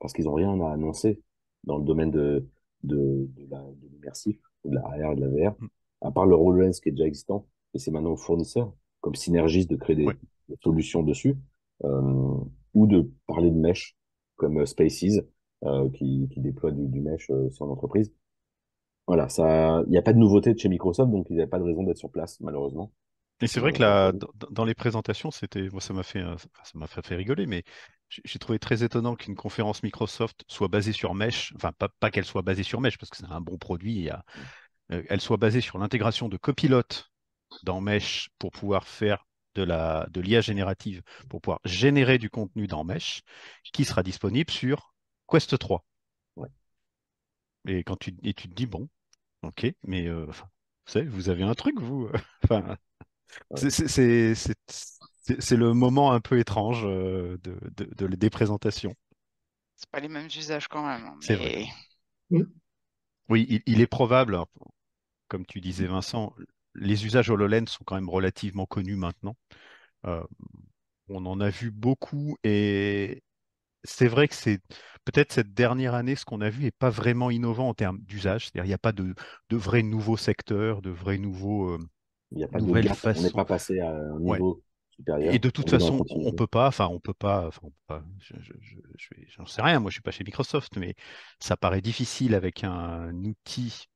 parce qu'ils n'ont rien à annoncer dans le domaine de l'immersif, de la AR et de la VR, Mm. à part le HoloLens qui est déjà existant, et c'est maintenant aux fournisseurs, comme Synergis, de créer Ouais. des solutions dessus, ou de parler de mesh, comme Spaces, qui déploie du mesh sur l'entreprise. Voilà, ça, il n'y a pas de nouveauté de chez Microsoft, donc ils n'avaient pas de raison d'être sur place, malheureusement. Et c'est vrai que Comme là, prévu. dans les présentations, c'était, moi, ça m'a fait rigoler, mais j'ai trouvé très étonnant qu'une conférence Microsoft soit basée sur Mesh, enfin, pas qu'elle soit basée sur Mesh, parce que c'est un bon produit, elle soit basée sur l'intégration de Copilot dans Mesh pour pouvoir faire de l'IA générative, pour pouvoir générer du contenu dans Mesh, qui sera disponible sur Quest 3. Ouais. Et tu te dis, bon, ok, mais enfin, vous savez, vous avez un truc, vous. Enfin, Ouais. c'est le moment un peu étrange des présentations. C'est pas les mêmes usages quand même, hein, C'est vrai. mais Mm. Oui, il est probable, alors, comme tu disais Vincent, les usages HoloLens sont quand même relativement connus maintenant. Euh, on en a vu beaucoup et c'est vrai que c'est peut-être cette dernière année, ce qu'on a vu n'est pas vraiment innovant en termes d'usage. C'est-à-dire il n'y a pas de vrais nouveaux secteurs, de vrais Il n'y a pas de nouvelles gap, on n'est façons. pas passé à un Ouais. niveau Et supérieur, de toute on est dans la façon, continuité. on peut pas, enfin, on peut pas, j'en sais rien, moi je suis pas chez Microsoft, mais ça paraît difficile avec un outil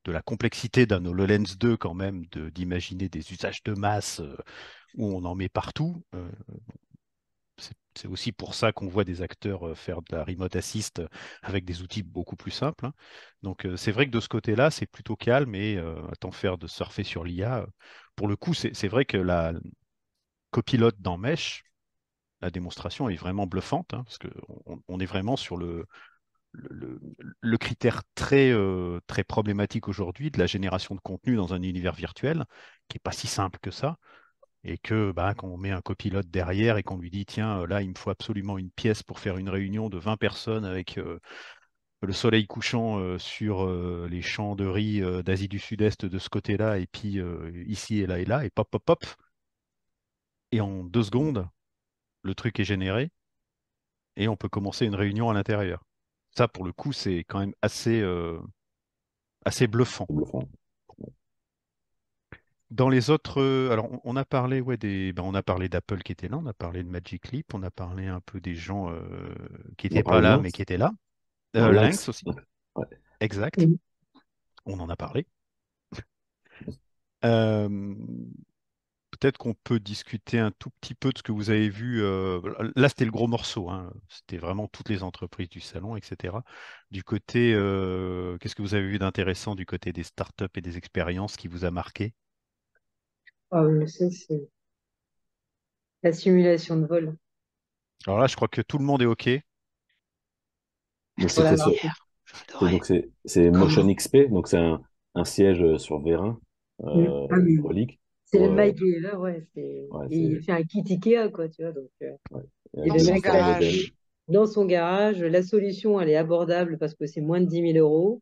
de la complexité d'un HoloLens 2 quand même, d'imaginer des usages de masse où on en met partout. C'est aussi pour ça qu'on voit des acteurs faire de la remote assist avec des outils beaucoup plus simples, hein. Donc c'est vrai que de ce côté-là, c'est plutôt calme et à t'en faire de surfer sur l'IA. Pour le coup, c'est vrai que la copilote dans Mesh, la démonstration est vraiment bluffante, hein, parce qu'on on est vraiment sur le, le- le critère très problématique aujourd'hui de la génération de contenu dans un univers virtuel, qui n'est pas si simple que ça, et que bah, quand on met un copilote derrière et qu'on lui dit, tiens, là, il me faut absolument une pièce pour faire une réunion de 20 personnes avec le soleil couchant sur les champs de riz d'Asie du Sud-Est de ce côté-là, et puis ici et là, et pop, pop, pop, et en 2 secondes, le truc est généré et on peut commencer une réunion à l'intérieur. Ça, pour le coup, c'est quand même assez bluffant. C'est bluffant. Dans les autres, alors on a parlé, ouais, on a parlé d'Apple qui était là, on a parlé de Magic Leap, on a parlé un peu des gens qui On a n'étaient pas parlé de là mais Lynx. qui étaient là. Non, Lynx Lynx. aussi, Ouais. exact, Mm. on en a parlé. Euh, Peut-être qu'on peut discuter un tout petit peu de ce que vous avez vu. Là, c'était le gros morceau, hein. C'était vraiment toutes les entreprises du salon, etc. Du côté, qu'est-ce que vous avez vu d'intéressant du côté des startups et des expériences qui vous a marqué? Ah, mais ça, c'est la simulation de vol. Alors là, je crois que tout le monde est OK. Donc c'est c'était Voilà. génial. J'adorais. c'est Motion Ah, XP, donc c'est un siège sur vérin ah, mais hydraulique c'est le pour mec qui est là, ouais. ouais, Et il fait un kit Ikea, quoi, tu vois. Donc, ouais, et Dans le son mec différents l'a modèles. garage. fait dans son garage. La solution, elle est abordable parce que c'est moins de 10 000 euros.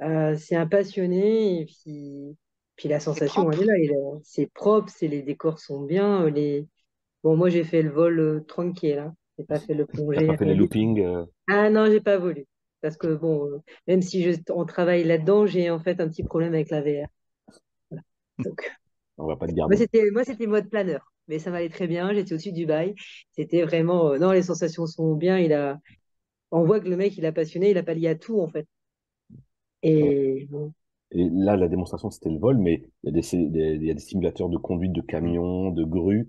C'est un passionné. Et puis la C'est sensation, elle est propre. là. C'est propre, les décors sont bien. Bon, moi, j'ai fait le vol tranquille, hein. J'ai pas fait le T'as plongée, pas fait les rien du tout. loopings Ah non, j'ai pas voulu. Parce que bon, même si on travaille là-dedans, j'ai en fait un petit problème avec la VR. Voilà. Donc, on va pas te garder. moi, c'était mode planeur. Mais ça m'allait très bien. J'étais au-dessus du bail. C'était vraiment, non, les sensations sont bien. On voit que le mec, il a passionné. Il a pas lié à tout, en fait. Ouais. Et bon, Et là, la démonstration, c'était le vol, mais il y a il y a des simulateurs de conduite de Mm. camions, de grues,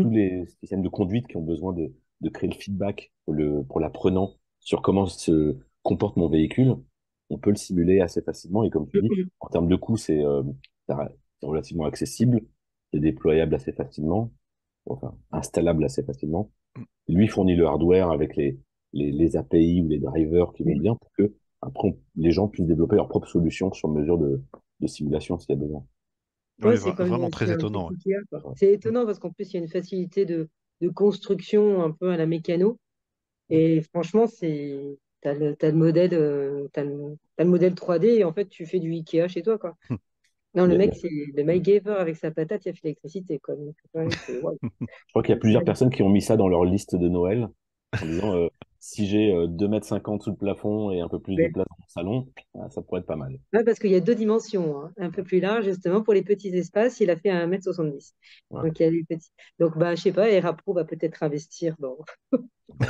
tous mm, les systèmes de conduite qui ont besoin de créer le feedback pour l'apprenant sur comment se comporte mon véhicule. on peut le simuler assez facilement. Et comme tu dis, en termes de coût, c'est relativement accessible, c'est déployable assez facilement, enfin, installable assez facilement. Lui fournit le hardware avec les API ou les drivers qui vont bien pour que après, les gens puissent développer leur propre solution sur mesure de simulation s'il y a besoin. Ouais, Oui, c'est comme vraiment c'est très un peu étonnant. Ouais. Ikea, quoi. Ouais. C'est étonnant parce qu'en plus, il y a une facilité de construction un peu à la mécano. Mm. Et franchement, t'as le modèle, t'as le modèle 3D et en fait, tu fais du Ikea chez toi, quoi. Non, Il le y a- il y mec, a- c'est le MacGyver avec sa patate, il a fait l'électricité, quoi. Donc, ouais, ouais, je crois qu'il y a c'est plusieurs personnes qui ont mis ça dans leur liste de Noël en disant si j'ai 2,50 m sous le plafond et un peu plus de ouais. place dans mon salon, ça pourrait être pas mal. Ouais, parce qu'il y a deux dimensions, hein. Un peu plus large, justement, pour les petits espaces, il a fait 1,70 m. Ouais. Donc, il y a les petits. Donc, bah, je sais pas, Airapro va peut-être investir dans. Ouais.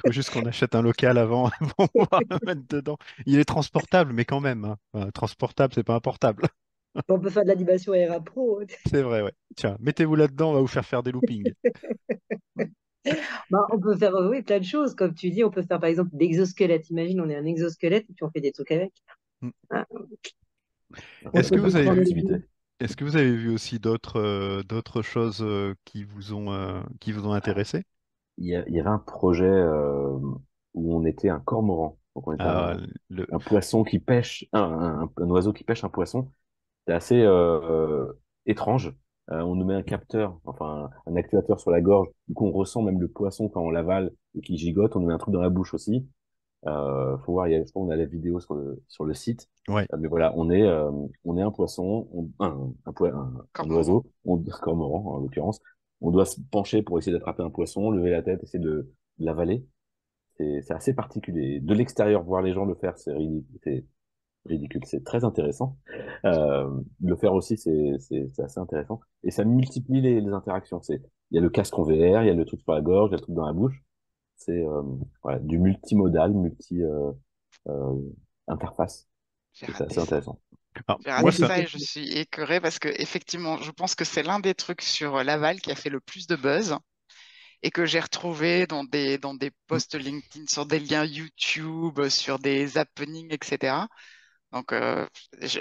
Faut juste qu'on achète un local avant pour pouvoir le mettre dedans. Il est transportable, mais quand même, hein. Enfin, transportable, c'est pas un portable. On peut faire de l'animation Airapro. C'est vrai, ouais. Tiens, mettez-vous là-dedans, on va vous faire des loopings. Bah, on peut faire oui, plein de choses. Comme tu dis, on peut faire par exemple d'exosquelettes. Imagine, on est un exosquelette et puis on fait des trucs avec. Mm. Ah, on Est-ce peut que vous avez Plein déformer les vu, d'activités. boules. est-ce que vous avez vu aussi d'autres choses qui vous ont intéressé? Il y avait un projet où on était un cormoran. Donc on était Ah, le, un poisson qui pêche, un oiseau qui pêche un poisson. C'est assez étrange. On nous met un capteur, enfin un actuateur sur la gorge. Du coup, on ressent même le poisson quand on l'avale et qu'il gigote. On nous met un truc dans la bouche aussi. Faut voir, je crois qu'on a la vidéo sur le site. ouais. Mais voilà, on est un poisson, un Cormoran. oiseau, un cormoran en l'occurrence. On doit se pencher pour essayer d'attraper un poisson, lever la tête, essayer de l'avaler. C'est assez particulier. De l'extérieur, voir les gens le faire, c'est ridicule. C'est très intéressant. Le faire aussi, c'est assez intéressant. Et ça multiplie les interactions. Il y a le casque en VR, il y a le truc sur la gorge, il y a le truc dans la bouche. C'est voilà, du multimodal, euh, interface. J'ai Et c'est raté assez ça. intéressant. Alors, J'ai moi, raté ça, ça et je suis écœurée parce que effectivement, je pense que c'est l'un des trucs sur Laval qui a fait le plus de buzz et que j'ai retrouvé dans des posts LinkedIn, sur des liens YouTube, sur des happenings, etc. Donc,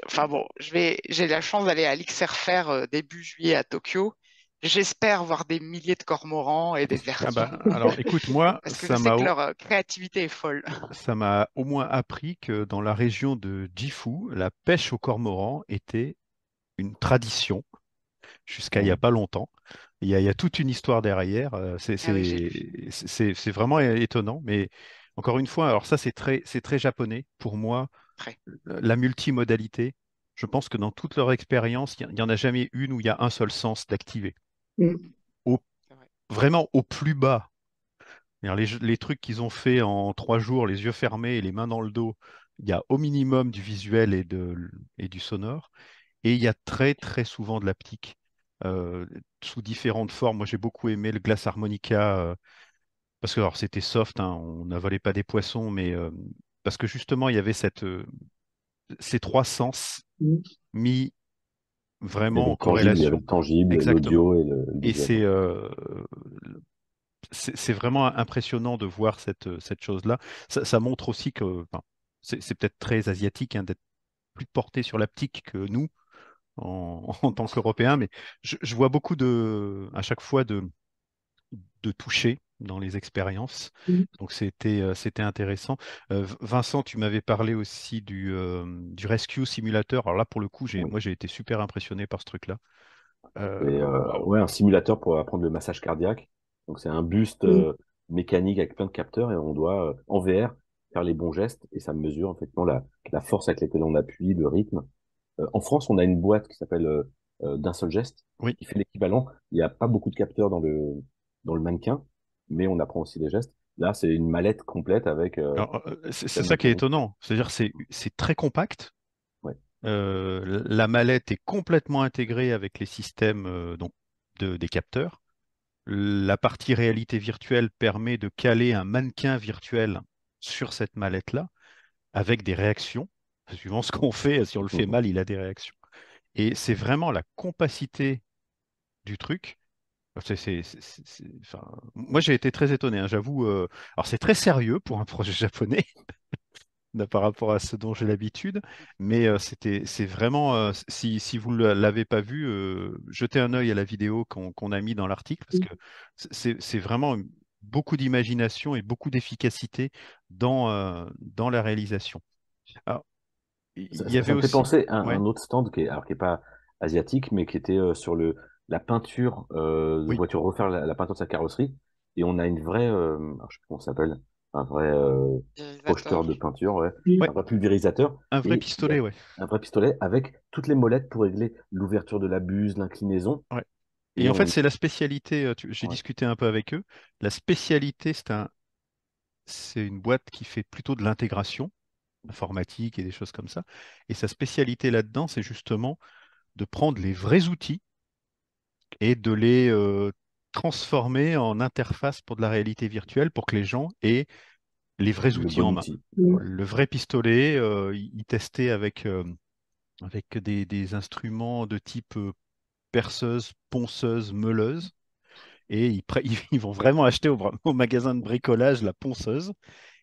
enfin bon, j'ai la chance d'aller à l'XR Fair début juillet à Tokyo. J'espère voir des milliers de cormorans et des ah bah, versions alors, écoute, moi, parce que je sais que leur créativité est folle. ça m'a au moins appris que dans la région de Gifu, la pêche au cormoran était une tradition jusqu'à il n'y a Ouais. pas longtemps. Il y a toute une histoire derrière. Ah oui, j'ai lu. C'est vraiment étonnant. Mais encore une fois, alors ça, c'est très japonais. Pour moi, Très. la multimodalité, je pense que dans toute leur expérience, il n'y en a jamais une où il y a un seul sens d'activer. Mm. Au- C'est vrai. Vraiment au plus bas. C'est-à-dire les trucs qu'ils ont fait en 3 jours, les yeux fermés et les mains dans le dos, il y a au minimum du visuel et du sonore. Et il y a très très souvent de l'haptique euh, sous différentes formes. Moi, j'ai beaucoup aimé le glace harmonica parce que alors c'était soft, hein, on n'avalait pas des poissons, mais parce que justement il y avait ces trois sens Mm. mis Il y vraiment avait en le tangible, il y avait corrélation. le tangible, Exactement. l'audio et le Et visuel. c'est vraiment impressionnant de voir cette chose-là. Ça montre aussi que enfin, c'est peut-être très asiatique hein, d'être plus porté sur l'aptique que nous en tant qu'Européens, mais je vois beaucoup à chaque fois de toucher dans les expériences. Mm. Donc c'était intéressant. Vincent, tu m'avais parlé aussi du Rescue Simulator. Alors là, pour le coup, Oui. moi j'ai été super impressionné par ce truc-là. Et Waouh. ouais, un simulateur pour apprendre le massage cardiaque. Donc c'est un buste Mm. mécanique avec plein de capteurs et on doit en VR faire les bons gestes et ça mesure effectivement la force avec laquelle on appuie, le rythme. En France, on a une boîte qui s'appelle d'un seul geste Oui. qui fait l'équivalent. Il n'y a pas beaucoup de capteurs dans le mannequin, mais on apprend aussi les gestes. Là, c'est une mallette complète avec Alors, c'est système ça qui est mécanique. étonnant. C'est-à-dire c'est très compact. Ouais. La mallette est complètement intégrée avec les systèmes donc des capteurs. La partie réalité virtuelle permet de caler un mannequin virtuel sur cette mallette-là avec des réactions. Suivant ce qu'on fait, si on le fait Mhm. mal, il a des réactions. Et c'est vraiment la compacité du truc. Enfin, moi, j'ai été très étonné, hein, j'avoue. Alors, c'est très sérieux pour un projet japonais, par rapport à ce dont j'ai l'habitude. Mais c'est vraiment, si vous ne l'avez pas vu, jetez un œil à la vidéo qu'on a mis dans l'article, parce que c'est vraiment beaucoup d'imagination et beaucoup d'efficacité dans la réalisation. Alors, il y avait Ça me fait aussi, penser à ouais, un autre stand qui est pas asiatique, mais qui était sur la peinture de oui, voiture, refaire la peinture de sa carrosserie. Et on a une vraie, alors je sais plus comment ça s'appelle, un vrai projeteur Utilisateur. de peinture, ouais, ouais, un vrai pulvérisateur. un vrai Et il y pistolet, a ouais. un vrai pistolet avec toutes les molettes pour régler l'ouverture de la buse, l'inclinaison. Ouais. Et Et en fait, on, c'est la spécialité, j'ai ouais, discuté un peu avec eux, la spécialité, c'est une boîte qui fait plutôt de l'intégration informatique et des choses comme ça. Et sa spécialité là-dedans, c'est justement de prendre les vrais outils et de les transformer en interface pour de la réalité virtuelle pour que les gens aient les vrais le outils bon en main. outil. Ouais. Le vrai pistolet, il testait avec des instruments de type perceuse, ponceuse, meuleuse. Et ils vont vraiment acheter au magasin de bricolage la ponceuse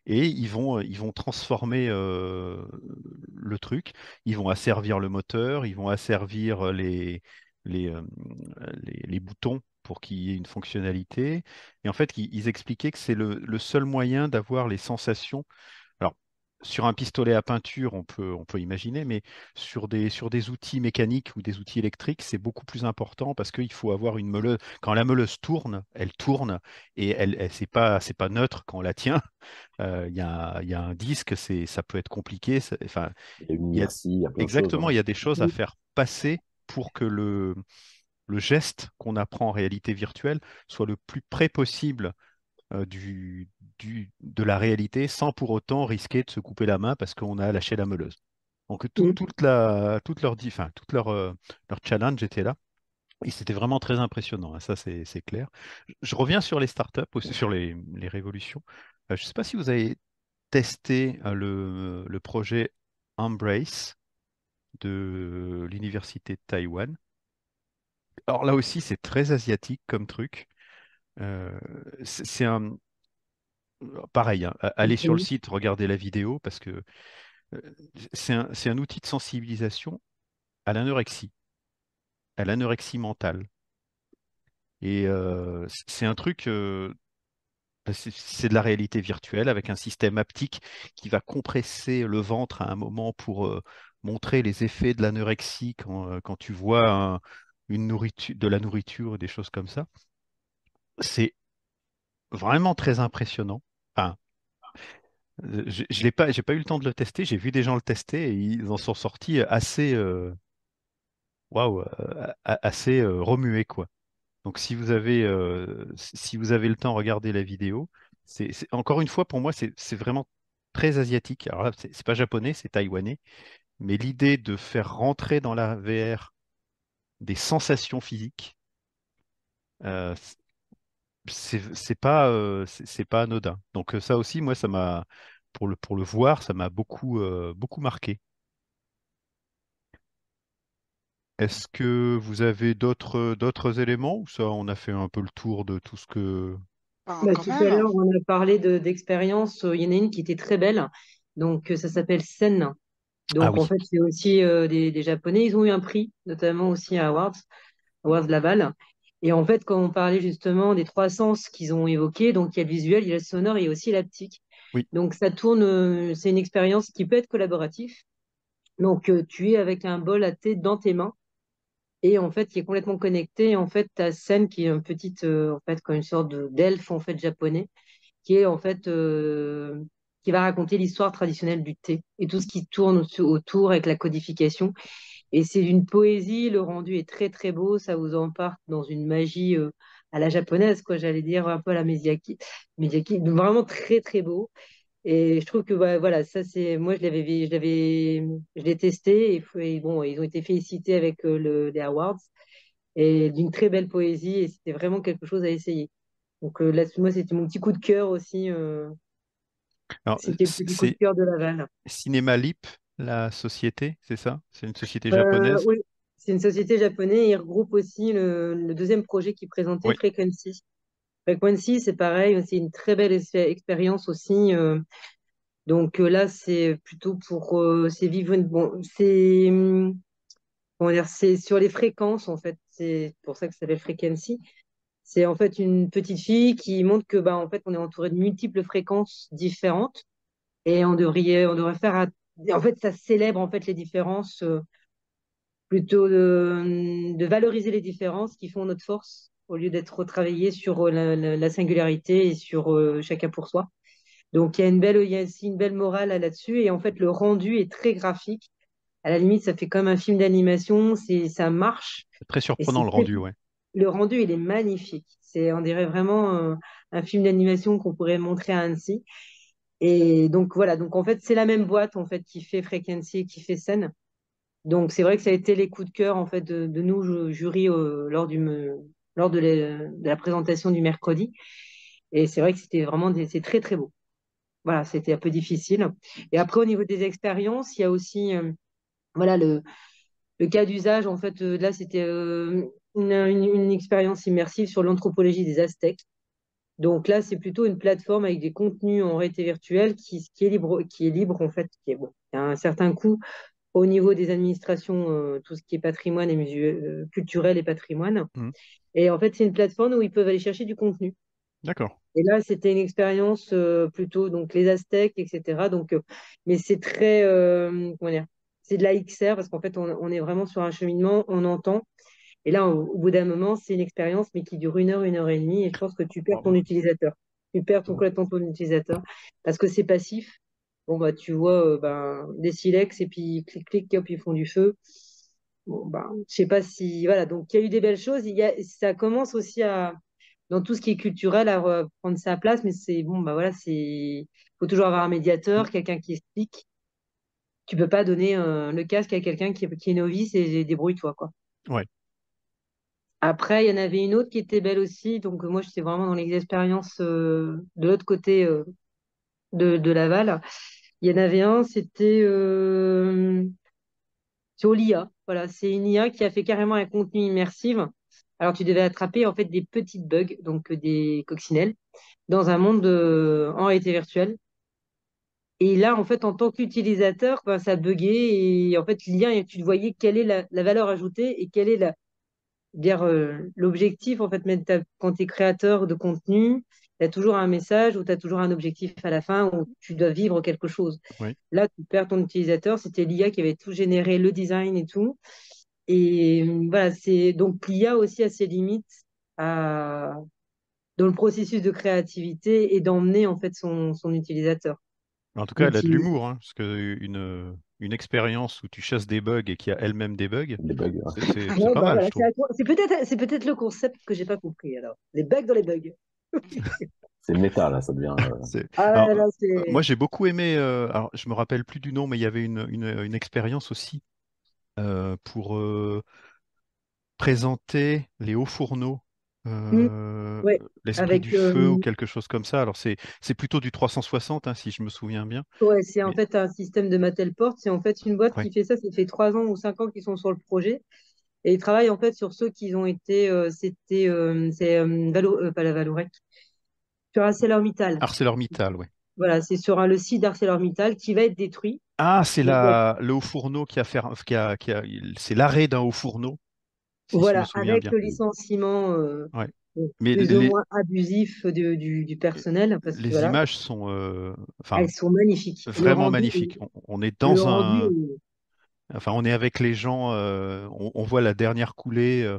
et ils vont transformer le truc. Ils vont asservir le moteur, ils vont asservir les, euh, les boutons pour qu'il y ait une fonctionnalité. Et en fait, ils expliquaient que c'est le seul moyen d'avoir les sensations. Alors, sur un pistolet à peinture, on peut imaginer, mais sur des outils mécaniques ou des outils électriques, c'est beaucoup plus important parce qu'il faut avoir une meuleuse. Quand la meuleuse tourne, elle tourne et c'est pas neutre quand on la tient. Il y a un disque, ça peut être compliqué. Enfin, Il y a une il y a, inertie, il y a plein de choses, exactement, hein. il y a des choses à faire passer pour que le geste qu'on apprend en réalité virtuelle soit le plus près possible de la réalité sans pour autant risquer de se couper la main parce qu'on a lâché la meuleuse. Donc enfin, leur challenge était là. Et c'était vraiment très impressionnant, hein, ça c'est clair. Je reviens sur les startups, aussi sur les révolutions. Je ne sais pas si vous avez testé le projet Embrace de l'Université de Taïwan. Alors là aussi, c'est très asiatique comme truc. Euh, c'est un, pareil, hein, allez sur le site, regardez la vidéo parce que euh, c'est un outil de sensibilisation à à l'anorexie mentale. Et c'est un truc, c'est de la réalité virtuelle avec un système haptique qui va compresser le ventre à un moment pour montrer les effets de l'anorexie quand tu vois une nourriture, de la nourriture et des choses comme ça. C'est vraiment très impressionnant. Enfin, je l'ai pas, j'ai pas eu le temps de le tester. J'ai vu des gens le tester et ils en sont sortis assez, waouh, assez remués quoi. Donc si vous avez le temps, regardez la vidéo. Encore une fois, pour moi, c'est vraiment très asiatique. Alors là, c'est pas japonais, c'est taïwanais. Mais l'idée de faire rentrer dans la VR des sensations physiques, euh, c'est pas anodin. Donc ça aussi, moi, pour le voir, ça m'a beaucoup marqué. Est-ce que vous avez d'autres éléments ou ça, on a fait un peu le tour de tout ce que... Ben, Bah, quand tout à même. l'heure, on a parlé d'expérience. Il y en a une qui était très belle. Donc, ça s'appelle Sen. Ah Donc, en oui, fait, c'est aussi des Japonais. Ils ont eu un prix, notamment aussi à Awards Laval. Et en fait, quand on parlait justement des trois sens qu'ils ont évoqués, donc il y a le visuel, il y a le sonore et il y a aussi l'haptique. oui. Donc, ça tourne, c'est une expérience qui peut être collaborative. Donc, tu es avec un bol à thé dans tes mains et en fait, qui est complètement connecté. En fait, ta scène qui est une petite, en fait, comme une sorte d'elfe en fait japonais qui est en fait qui va raconter l'histoire traditionnelle du thé et tout ce qui tourne autour avec la codification. Et c'est d'une poésie, le rendu est très très beau, ça vous emporte dans une magie à la japonaise, quoi, j'allais dire un peu à la Miyazaki, Miyazaki, donc vraiment très très beau. Et je trouve que bah, voilà, ça c'est moi je l'ai testé et bon, ils ont été félicités avec les awards et d'une très belle poésie et c'était vraiment quelque chose à essayer. Donc là, moi, c'était mon petit coup de cœur aussi. Alors, C'était le petit coup de c'est cœur de Laval. Cinéma Lip, la société, c'est ça? C'est une société japonaise? Oui, c'est une société japonaise. Il regroupe aussi le deuxième projet qui présentait, Oui. Frequency. Frequency, c'est pareil, c'est une très belle expérience aussi. Donc là, c'est plutôt pour c'est vivre une bon, c'est comment dire, c'est sur les fréquences en fait. C'est pour ça que ça s'appelle Frequency. C'est en fait une petite fille qui montre que bah en fait on est entouré de multiples fréquences différentes et on devrait faire en fait ça célèbre en fait les différences plutôt de valoriser les différences qui font notre force au lieu d'être retravaillé sur la singularité et sur chacun pour soi. Donc il y a aussi une belle morale là-dessus et en fait le rendu est très graphique. À la limite, ça fait comme un film d'animation, ça marche C'est très et surprenant le rendu, ouais. le rendu il est magnifique. C'est on dirait vraiment un film d'animation qu'on pourrait montrer à Annecy. Et donc voilà, donc en fait c'est la même boîte en fait qui fait Frequency et qui fait Scène. Donc c'est vrai que ça a été les coups de cœur en fait de nous jury lors de la présentation du mercredi. Et c'est vrai que c'était vraiment c'est très très beau. Voilà, c'était un peu difficile. Et après au niveau des expériences, il y a aussi voilà le cas d'usage en fait là c'était une expérience immersive sur l'anthropologie des Aztèques. Donc là, c'est plutôt une plateforme avec des contenus en réalité virtuelle qui est libre en fait, qui est bon. Il y a un certain coût au niveau des administrations, tout ce qui est patrimoine et culturel et patrimoine. Mhm. Et en fait, c'est une plateforme où ils peuvent aller chercher du contenu. D'accord. Et là, c'était une expérience plutôt donc les Aztèques, etc. Donc, mais c'est très comment dire, c'est de la XR parce qu'en fait, on est vraiment sur un cheminement, on entend. Et là, au bout d'un moment, c'est une expérience, mais qui dure une heure et demie. Et je pense que tu perds ton Wow. utilisateur. Tu perds complètement ton utilisateur parce que c'est passif. Bon, bah, tu vois ben, des silex et puis clic, clic, hop, ils font du feu. Bon, bah, je sais pas si. Voilà, donc il y a eu des belles choses. Ça commence aussi dans tout ce qui est culturel, à prendre sa place, mais c'est bon, bah voilà, faut toujours avoir un médiateur, quelqu'un qui explique. Tu peux pas donner le casque à quelqu'un qui est novice et débrouille-toi, quoi. Ouais. Après, il y en avait une autre qui était belle aussi. Donc, moi, j'étais vraiment dans les expériences de l'autre côté de Laval. Il y en avait un, c'était sur l'IA. Voilà, c'est une IA qui a fait carrément un contenu immersif. Alors, tu devais attraper en fait des petites bugs, donc des coccinelles, dans un monde en réalité virtuelle. Et là, en fait, en tant qu'utilisateur, ben, ça buguait et en fait, l'IA, tu voyais quelle est la valeur ajoutée et quelle est dire l'objectif, en fait, même quand tu es créateur de contenu, tu as toujours un message ou tu as toujours un objectif à la fin où tu dois vivre quelque chose. Oui. Là, tu perds ton utilisateur, c'était l'IA qui avait tout généré, le design et tout. Et voilà, c'est donc l'IA aussi a ses limites à, dans le processus de créativité et d'emmener en fait son utilisateur. En tout cas, elle a de L'utilisateur. l'humour, hein, parce que une expérience où tu chasses des bugs et qui a elle-même des bugs, des bugs. Ouais. c'est Ouais, pas bah mal, voilà, je trouve. c'est peut-être le concept que j'ai pas compris alors. Les bugs dans les bugs. C'est méta, là, ça devient. Ah Alors, là, moi, c'est j'ai beaucoup aimé. Alors, je me rappelle plus du nom, mais il y avait une expérience aussi pour présenter les hauts fourneaux, Hmm, euh, ouais, l'esprit du avec feu ou quelque chose comme ça. Alors, c'est plutôt du 360, hein, si je me souviens bien. ouais, c'est en Mais fait un système de Mattelport. C'est en fait une boîte ouais, qui fait ça. Ça fait 3 ans ou 5 ans qu'ils sont sur le projet et ils travaillent en fait sur ceux qui ont été. C'est pas la Vallourec, sur ArcelorMittal. ArcelorMittal, ouais. Voilà, c'est sur le site d'ArcelorMittal qui va être détruit. Ah, c'est Donc, le haut fourneau c'est l'arrêt d'un haut fourneau, si je me voilà, souviens avec bien. le licenciement Ouais. bon, Mais plus ou moins abusif du personnel, parce que les voilà, images sont, elles enfin, sont magnifiques. vraiment magnifiques. On est Le dans rendu, enfin, on est avec les gens, on voit la dernière coulée.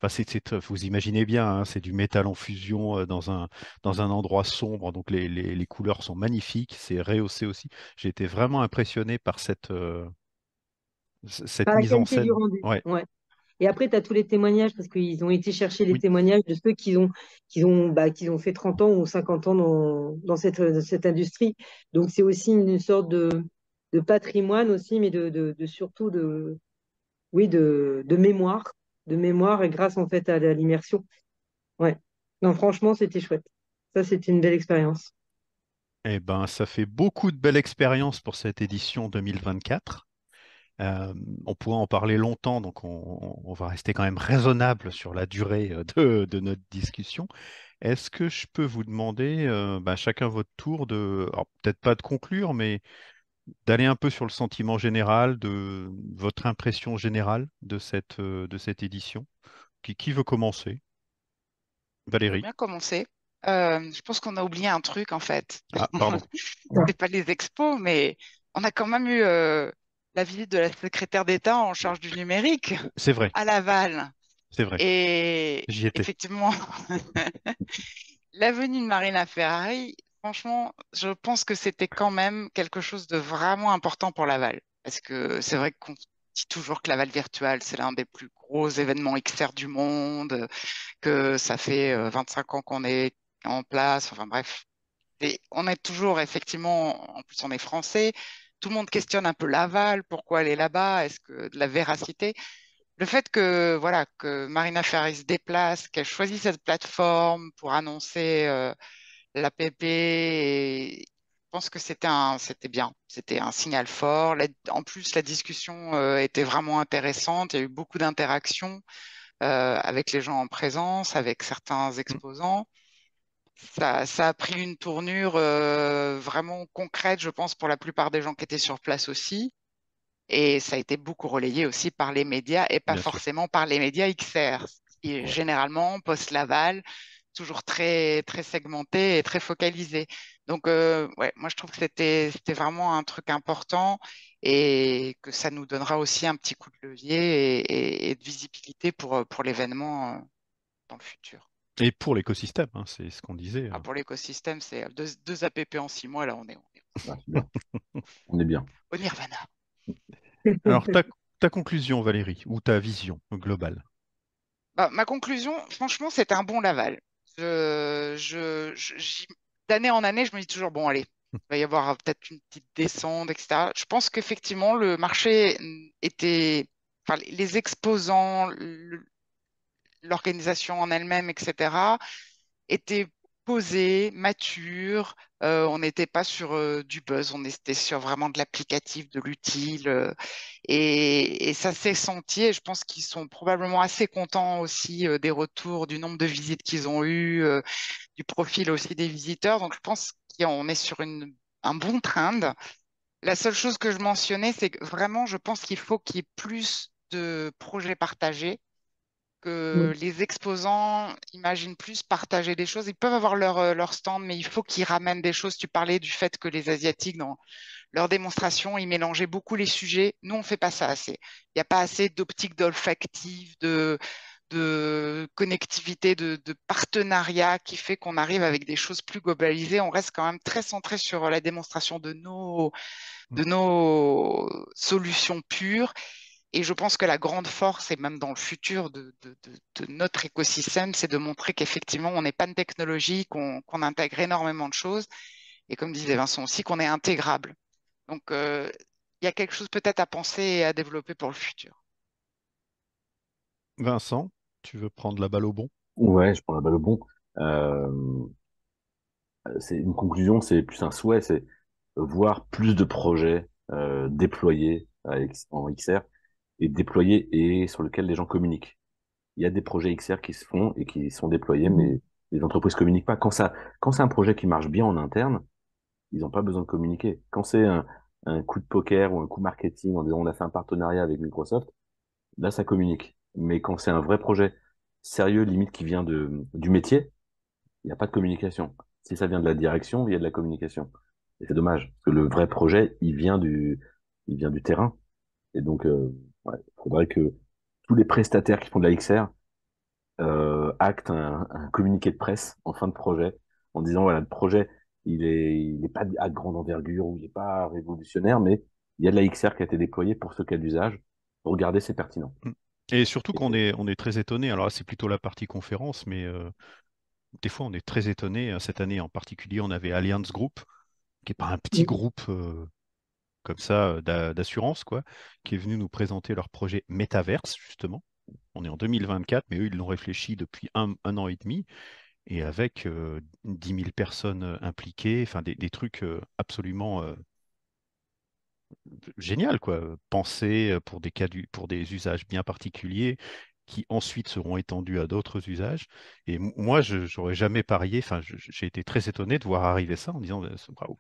Enfin, vous imaginez bien, hein, c'est du métal en fusion dans un endroit sombre, donc les couleurs sont magnifiques, c'est rehaussé aussi. J'ai été vraiment impressionné par cette par la mise en qualité du scène. rendu. Ouais, Ouais. Et après, tu as tous les témoignages, parce qu'ils ont été chercher les oui, témoignages de ceux qui ont fait 30 ans ou 50 ans dans cette industrie. Donc, c'est aussi une sorte de patrimoine aussi, mais surtout oui, de mémoire. De mémoire, et grâce en fait à l'immersion. Ouais. Non, franchement, c'était chouette. Ça, c'était une belle expérience. eh ben, ça fait beaucoup de belles expériences pour cette édition 2024. Euh, on pourrait en parler longtemps, donc on va rester quand même raisonnable sur la durée de notre discussion. Est-ce que je peux vous demander, chacun votre tour, alors peut-être pas de conclure, mais d'aller un peu sur le sentiment général, de votre impression générale de cette édition? Qui veut commencer? Je veux Valérie. bien commencer. Je pense qu'on a oublié un truc en fait. Ah, pardon. C'est pas les expos, mais on a quand même eu la visite de la secrétaire d'État en charge du numérique C'est vrai, à Laval. c'est vrai. Et J'y étais. effectivement, la venue de Marina Ferrari, franchement, je pense que c'était quand même quelque chose de vraiment important pour Laval. Parce que c'est vrai qu'on dit toujours que Laval Virtual, c'est l'un des plus gros événements XR du monde, que ça fait 25 ans qu'on est en place. Enfin bref, et on est toujours effectivement, en plus on est français, tout le monde questionne un peu Laval, pourquoi aller là-bas, est-ce que de la véracité? Le fait que voilà que Marina Ferrari se déplace, qu'elle choisit cette plateforme pour annoncer l'APP, je pense que c'était bien, c'était un signal fort. En plus, la discussion était vraiment intéressante. Il y a eu beaucoup d'interactions avec les gens en présence, avec certains Mm, exposants. Ça a pris une tournure vraiment concrète, je pense, pour la plupart des gens qui étaient sur place aussi. Et ça a été beaucoup relayé aussi par les médias et pas bien sûr. forcément par les médias XR, qui est Ouais. généralement post-Laval, toujours très, très segmenté et très focalisé. Donc, ouais, moi, je trouve que c'était vraiment un truc important et que ça nous donnera aussi un petit coup de levier et de visibilité pour l'événement dans le futur. Et pour l'écosystème, hein, c'est ce qu'on disait. Ah, pour l'écosystème, c'est deux APP en 6 mois, là, on est Ah, c'est bien. On est bien. au Nirvana. Alors, ta conclusion, Valérie, ou ta vision globale? Bah, ma conclusion, franchement, c'est un bon Laval. D'année en année, je me dis toujours, bon, allez, il va y avoir peut-être une petite descente, etc. Je pense qu'effectivement, le marché était, enfin, les exposants, l'organisation en elle-même, etc., était posée, mature. On n'était pas sur du buzz, on était sur vraiment de l'applicatif, de l'utile. Et ça s'est senti. Et je pense qu'ils sont probablement assez contents aussi des retours, du nombre de visites qu'ils ont eues, du profil aussi des visiteurs. Donc je pense qu'on est sur un bon trend. La seule chose que je mentionnais, c'est que vraiment, je pense qu'il faut qu'il y ait plus de projets partagés, que les exposants imaginent plus partager des choses. Ils peuvent avoir leur stand, mais il faut qu'ils ramènent des choses. Tu parlais du fait que les Asiatiques, dans leur démonstration, ils mélangeaient beaucoup les sujets. Nous, on fait pas ça assez. Il n'y a pas assez d'optique d'olfactive, de connectivité, de partenariat qui fait qu'on arrive avec des choses plus globalisées. On reste quand même très centré sur la démonstration Mm. de nos solutions pures. Et je pense que la grande force, et même dans le futur de notre écosystème, c'est de montrer qu'effectivement, on n'est pas une technologie, qu'on intègre énormément de choses. Et comme disait Vincent aussi, qu'on est intégrable. Donc, il y a quelque chose peut-être à penser et à développer pour le futur. Vincent, tu veux prendre la balle au bon? Ouais, je prends la balle au bon. Euh, c'est une conclusion, c'est plus un souhait, c'est voir plus de projets déployés en XR et déployés et sur lesquels les gens communiquent. Il y a des projets XR qui se font et qui sont déployés, mais les entreprises communiquent pas. Quand c'est un projet qui marche bien en interne, ils n'ont pas besoin de communiquer. Quand c'est un coup de poker ou un coup marketing en disant on a fait un partenariat avec Microsoft, là ça communique. Mais quand c'est un vrai projet sérieux, limite qui vient du métier, il n'y a pas de communication. Si ça vient de la direction, il y a de la communication. Et c'est dommage, parce que le vrai projet, il vient du terrain. Et donc, ouais, il faudrait que tous les prestataires qui font de la XR actent un communiqué de presse en fin de projet en disant, voilà, le projet, il est pas à grande envergure ou il n'est pas révolutionnaire, mais il y a de la XR qui a été déployée pour ce cas d'usage. Regardez, c'est pertinent. Mm. Et surtout Et qu'on est, on est très étonné. Alors là, c'est plutôt la partie conférence, mais des fois, on est très étonné. Cette année en particulier, on avait Allianz Group, qui n'est pas un petit groupe comme ça d'assurance, quoi, qui est venu nous présenter leur projet Metaverse, justement. On est en 2024, mais eux, ils l'ont réfléchi depuis un an et demi, et avec 10 000 personnes impliquées, enfin des trucs absolument génial, quoi. Pensé pour des pour des usages bien particuliers qui ensuite seront étendus à d'autres usages. Et moi, je n'aurais jamais parié, enfin, j'ai été très étonné de voir arriver ça en disant, waouh,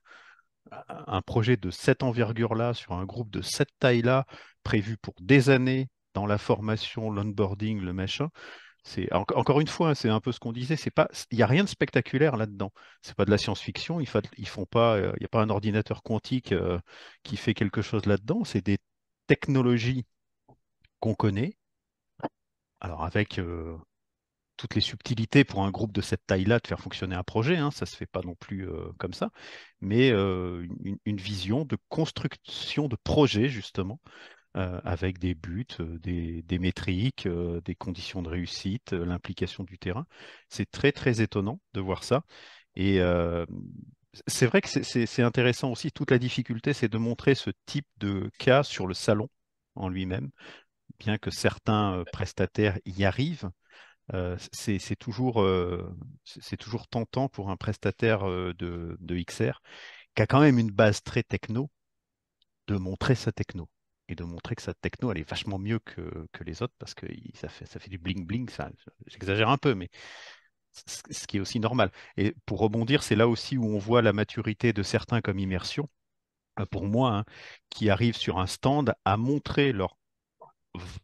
un projet de cette envergure-là, sur un groupe de cette taille-là, prévu pour des années dans la formation, l'onboarding, le machin. Encore une fois, hein, c'est un peu ce qu'on disait, c'est pas, il n'y a rien de spectaculaire là-dedans. C'est pas de la science-fiction, ils font pas, il n'y a pas un ordinateur quantique qui fait quelque chose là-dedans, c'est des technologies qu'on connaît, alors avec toutes les subtilités pour un groupe de cette taille-là de faire fonctionner un projet, hein, ça se fait pas non plus comme ça, mais une vision de construction de projet justement avec des buts, des métriques, des conditions de réussite, l'implication du terrain. C'est très, très étonnant de voir ça. Et c'est vrai que c'est intéressant aussi. Toute la difficulté, c'est de montrer ce type de cas sur le salon en lui-même, bien que certains prestataires y arrivent. C'est toujours tentant pour un prestataire de XR qui a quand même une base très techno de montrer sa techno et de montrer que sa techno, elle est vachement mieux que les autres parce que ça fait du bling-bling, ça, j'exagère un peu, mais ce qui est aussi normal. Et pour rebondir, c'est là aussi où on voit la maturité de certains comme Immersion, pour moi, hein, qui arrivent sur un stand à montrer leurs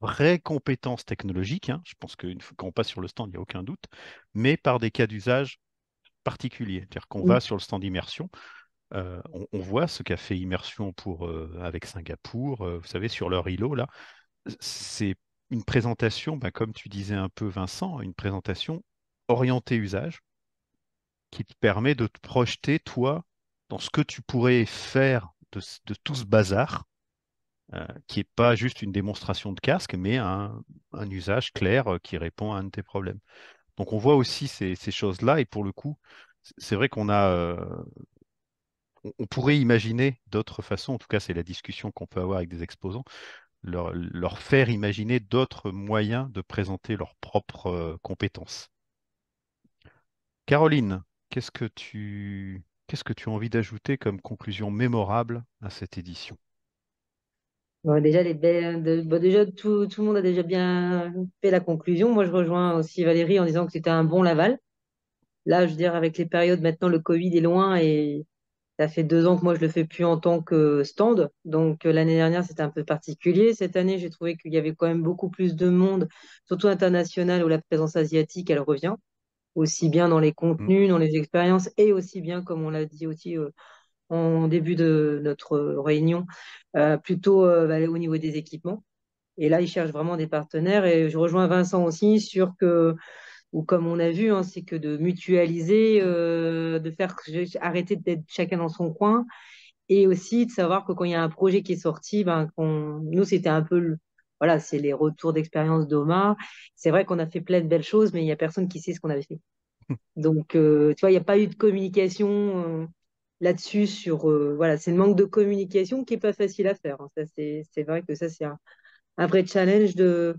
vraies compétences technologiques. Hein. Je pense quand on passe sur le stand, il n'y a aucun doute, mais par des cas d'usage particuliers. C'est-à-dire qu'on va sur le stand Immersion, on voit ce qu'a fait Immersion avec Singapour, vous savez, sur leur îlot, là. C'est une présentation, ben, comme tu disais un peu, Vincent, une présentation orientée usage qui te permet de te projeter, toi, dans ce que tu pourrais faire de tout ce bazar, qui n'est pas juste une démonstration de casque, mais un usage clair qui répond à un de tes problèmes. Donc on voit aussi ces choses-là, et pour le coup, c'est vrai on pourrait imaginer d'autres façons, en tout cas c'est la discussion qu'on peut avoir avec des exposants, leur faire imaginer d'autres moyens de présenter leurs propres compétences. Caroline, qu'est-ce que tu as envie d'ajouter comme conclusion mémorable à cette édition? Bon, déjà, bon, déjà tout le monde a déjà bien fait la conclusion. Moi, je rejoins aussi Valérie en disant que c'était un bon Laval. Là, je veux dire, avec les périodes, maintenant, le Covid est loin et ça fait 2 ans que moi, je le fais plus en tant que stand. Donc, l'année dernière, c'était un peu particulier. Cette année, j'ai trouvé qu'il y avait quand même beaucoup plus de monde, surtout international, où la présence asiatique, elle revient, aussi bien dans les Mm. contenus, dans les expériences, et aussi bien, comme on l'a dit aussi en début de notre réunion, plutôt au niveau des équipements. Et là, ils cherchent vraiment des partenaires. Et je rejoins Vincent aussi sur que, ou comme on a vu, hein, c'est que de mutualiser, de faire arrêter d'être chacun dans son coin, et aussi de savoir que quand il y a un projet qui est sorti, ben, nous, c'était un peu, voilà, c'est les retours d'expérience d'Omar. C'est vrai qu'on a fait plein de belles choses, mais il y a personne qui sait ce qu'on avait fait. Donc, tu vois, il n'y a pas eu de communication là-dessus voilà, c'est le manque de communication qui est pas facile à faire. Hein. Ça, c'est vrai que ça, c'est un vrai challenge de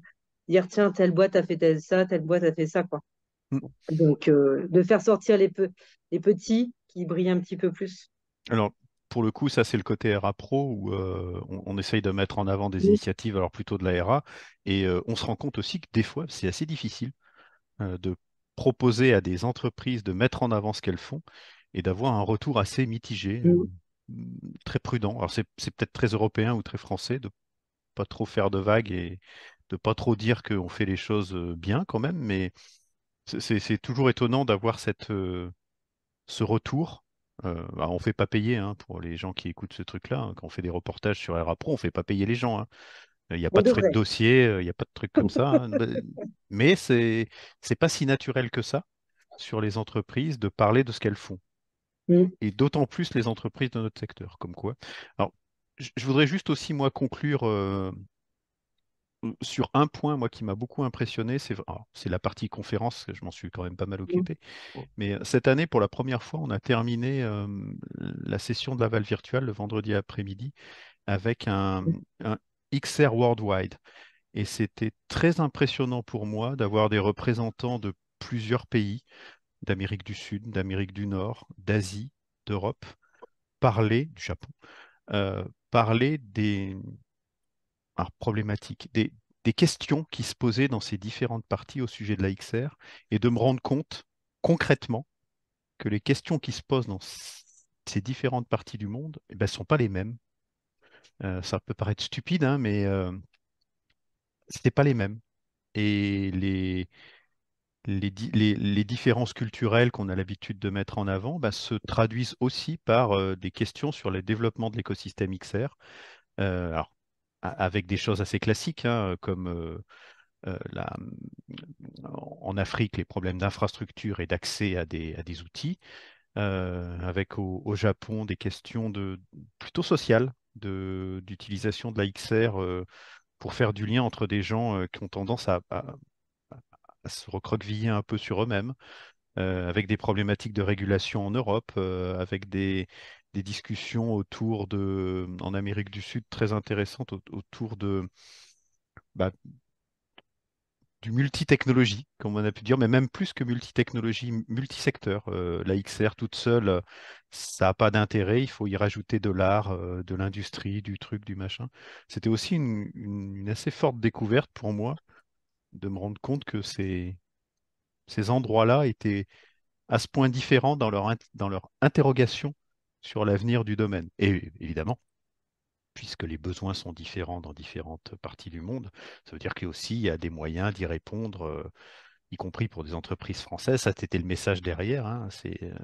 dire, tiens, telle boîte a fait ça, telle boîte a fait ça, quoi. Mm. Donc, de faire sortir les petits qui brillent un petit peu plus. Alors, pour le coup, ça c'est le côté RA Pro où on essaye de mettre en avant des Oui, initiatives, alors plutôt de la RA, et on se rend compte aussi que des fois, c'est assez difficile de proposer à des entreprises de mettre en avant ce qu'elles font et d'avoir un retour assez mitigé, oui, très prudent. Alors c'est peut-être très européen ou très français de pas trop faire de vagues et de pas trop dire qu'on fait les choses bien quand même, mais c'est toujours étonnant d'avoir ce retour. Alors on fait pas payer hein, pour les gens qui écoutent ce truc-là. Hein. Quand on fait des reportages sur RA Pro, on fait pas payer les gens. Hein. Il n'y a pas on de frais de devrait. dossier, il n'y a pas de trucs comme ça. Hein. Mais c'est pas si naturel que ça sur les entreprises de parler de ce qu'elles font. Mm. Et d'autant plus les entreprises de notre secteur, comme quoi. Alors, je voudrais juste aussi, moi, conclure sur un point, moi, qui m'a beaucoup impressionné, c'est la partie conférence, que je m'en suis quand même pas mal Mm. occupé. Mais cette année, pour la première fois, on a terminé la session de Laval virtuelle le vendredi après-midi avec un XR Worldwide. Et c'était très impressionnant pour moi d'avoir des représentants de plusieurs pays, d'Amérique du Sud, d'Amérique du Nord, d'Asie, d'Europe, du Japon, parler des problématiques, des questions qui se posaient dans ces différentes parties au sujet de la XR et de me rendre compte concrètement que les questions qui se posent dans ces différentes parties du monde ne sont pas les mêmes. Ça peut paraître stupide, hein, mais c'est pas les mêmes. Et les différences culturelles qu'on a l'habitude de mettre en avant se traduisent aussi par des questions sur le développement de l'écosystème XR. Alors, avec des choses assez classiques, hein, comme en Afrique, les problèmes d'infrastructure et d'accès à des outils, avec au Japon des questions plutôt sociales d'utilisation de la XR pour faire du lien entre des gens qui ont tendance à se recroqueviller un peu sur eux-mêmes, avec des problématiques de régulation en Europe, avec des discussions en Amérique du Sud très intéressantes autour bah, du multitechnologie, comme on a pu dire, mais même plus que multitechnologie, multisecteur. La XR toute seule, ça n'a pas d'intérêt, il faut y rajouter de l'art, de l'industrie, du truc, du machin. C'était aussi une assez forte découverte pour moi de me rendre compte que ces endroits-là étaient à ce point différents dans leur interrogation sur l'avenir du domaine. Et évidemment, puisque les besoins sont différents dans différentes parties du monde, ça veut dire qu'il y a aussi il y a des moyens d'y répondre, y compris pour des entreprises françaises. Ça, c'était le message derrière, hein.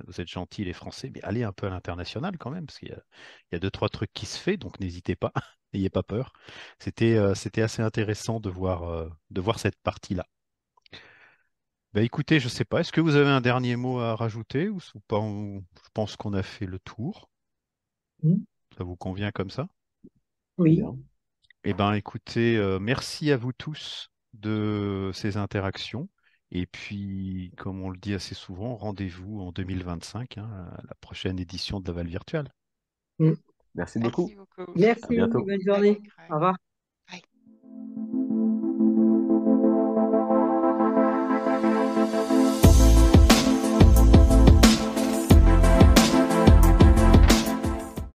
Vous êtes gentils les Français, mais allez un peu à l'international quand même, parce qu'il y a deux, trois trucs qui se fait, donc n'hésitez pas, n'ayez pas peur. C'était assez intéressant de voir cette partie-là. Écoutez, je sais pas, est-ce que vous avez un dernier mot à rajouter ou pas, je pense qu'on a fait le tour. Mm. Ça vous convient comme ça? Très Oui. bien. Écoutez, merci à vous tous de ces interactions. Et puis, comme on le dit assez souvent, rendez-vous en 2025, hein, à la prochaine édition de la Val Virtuelle. Mm. Merci beaucoup. Merci beaucoup. À Merci, bientôt. bonne Salut, journée. Au Greg. revoir.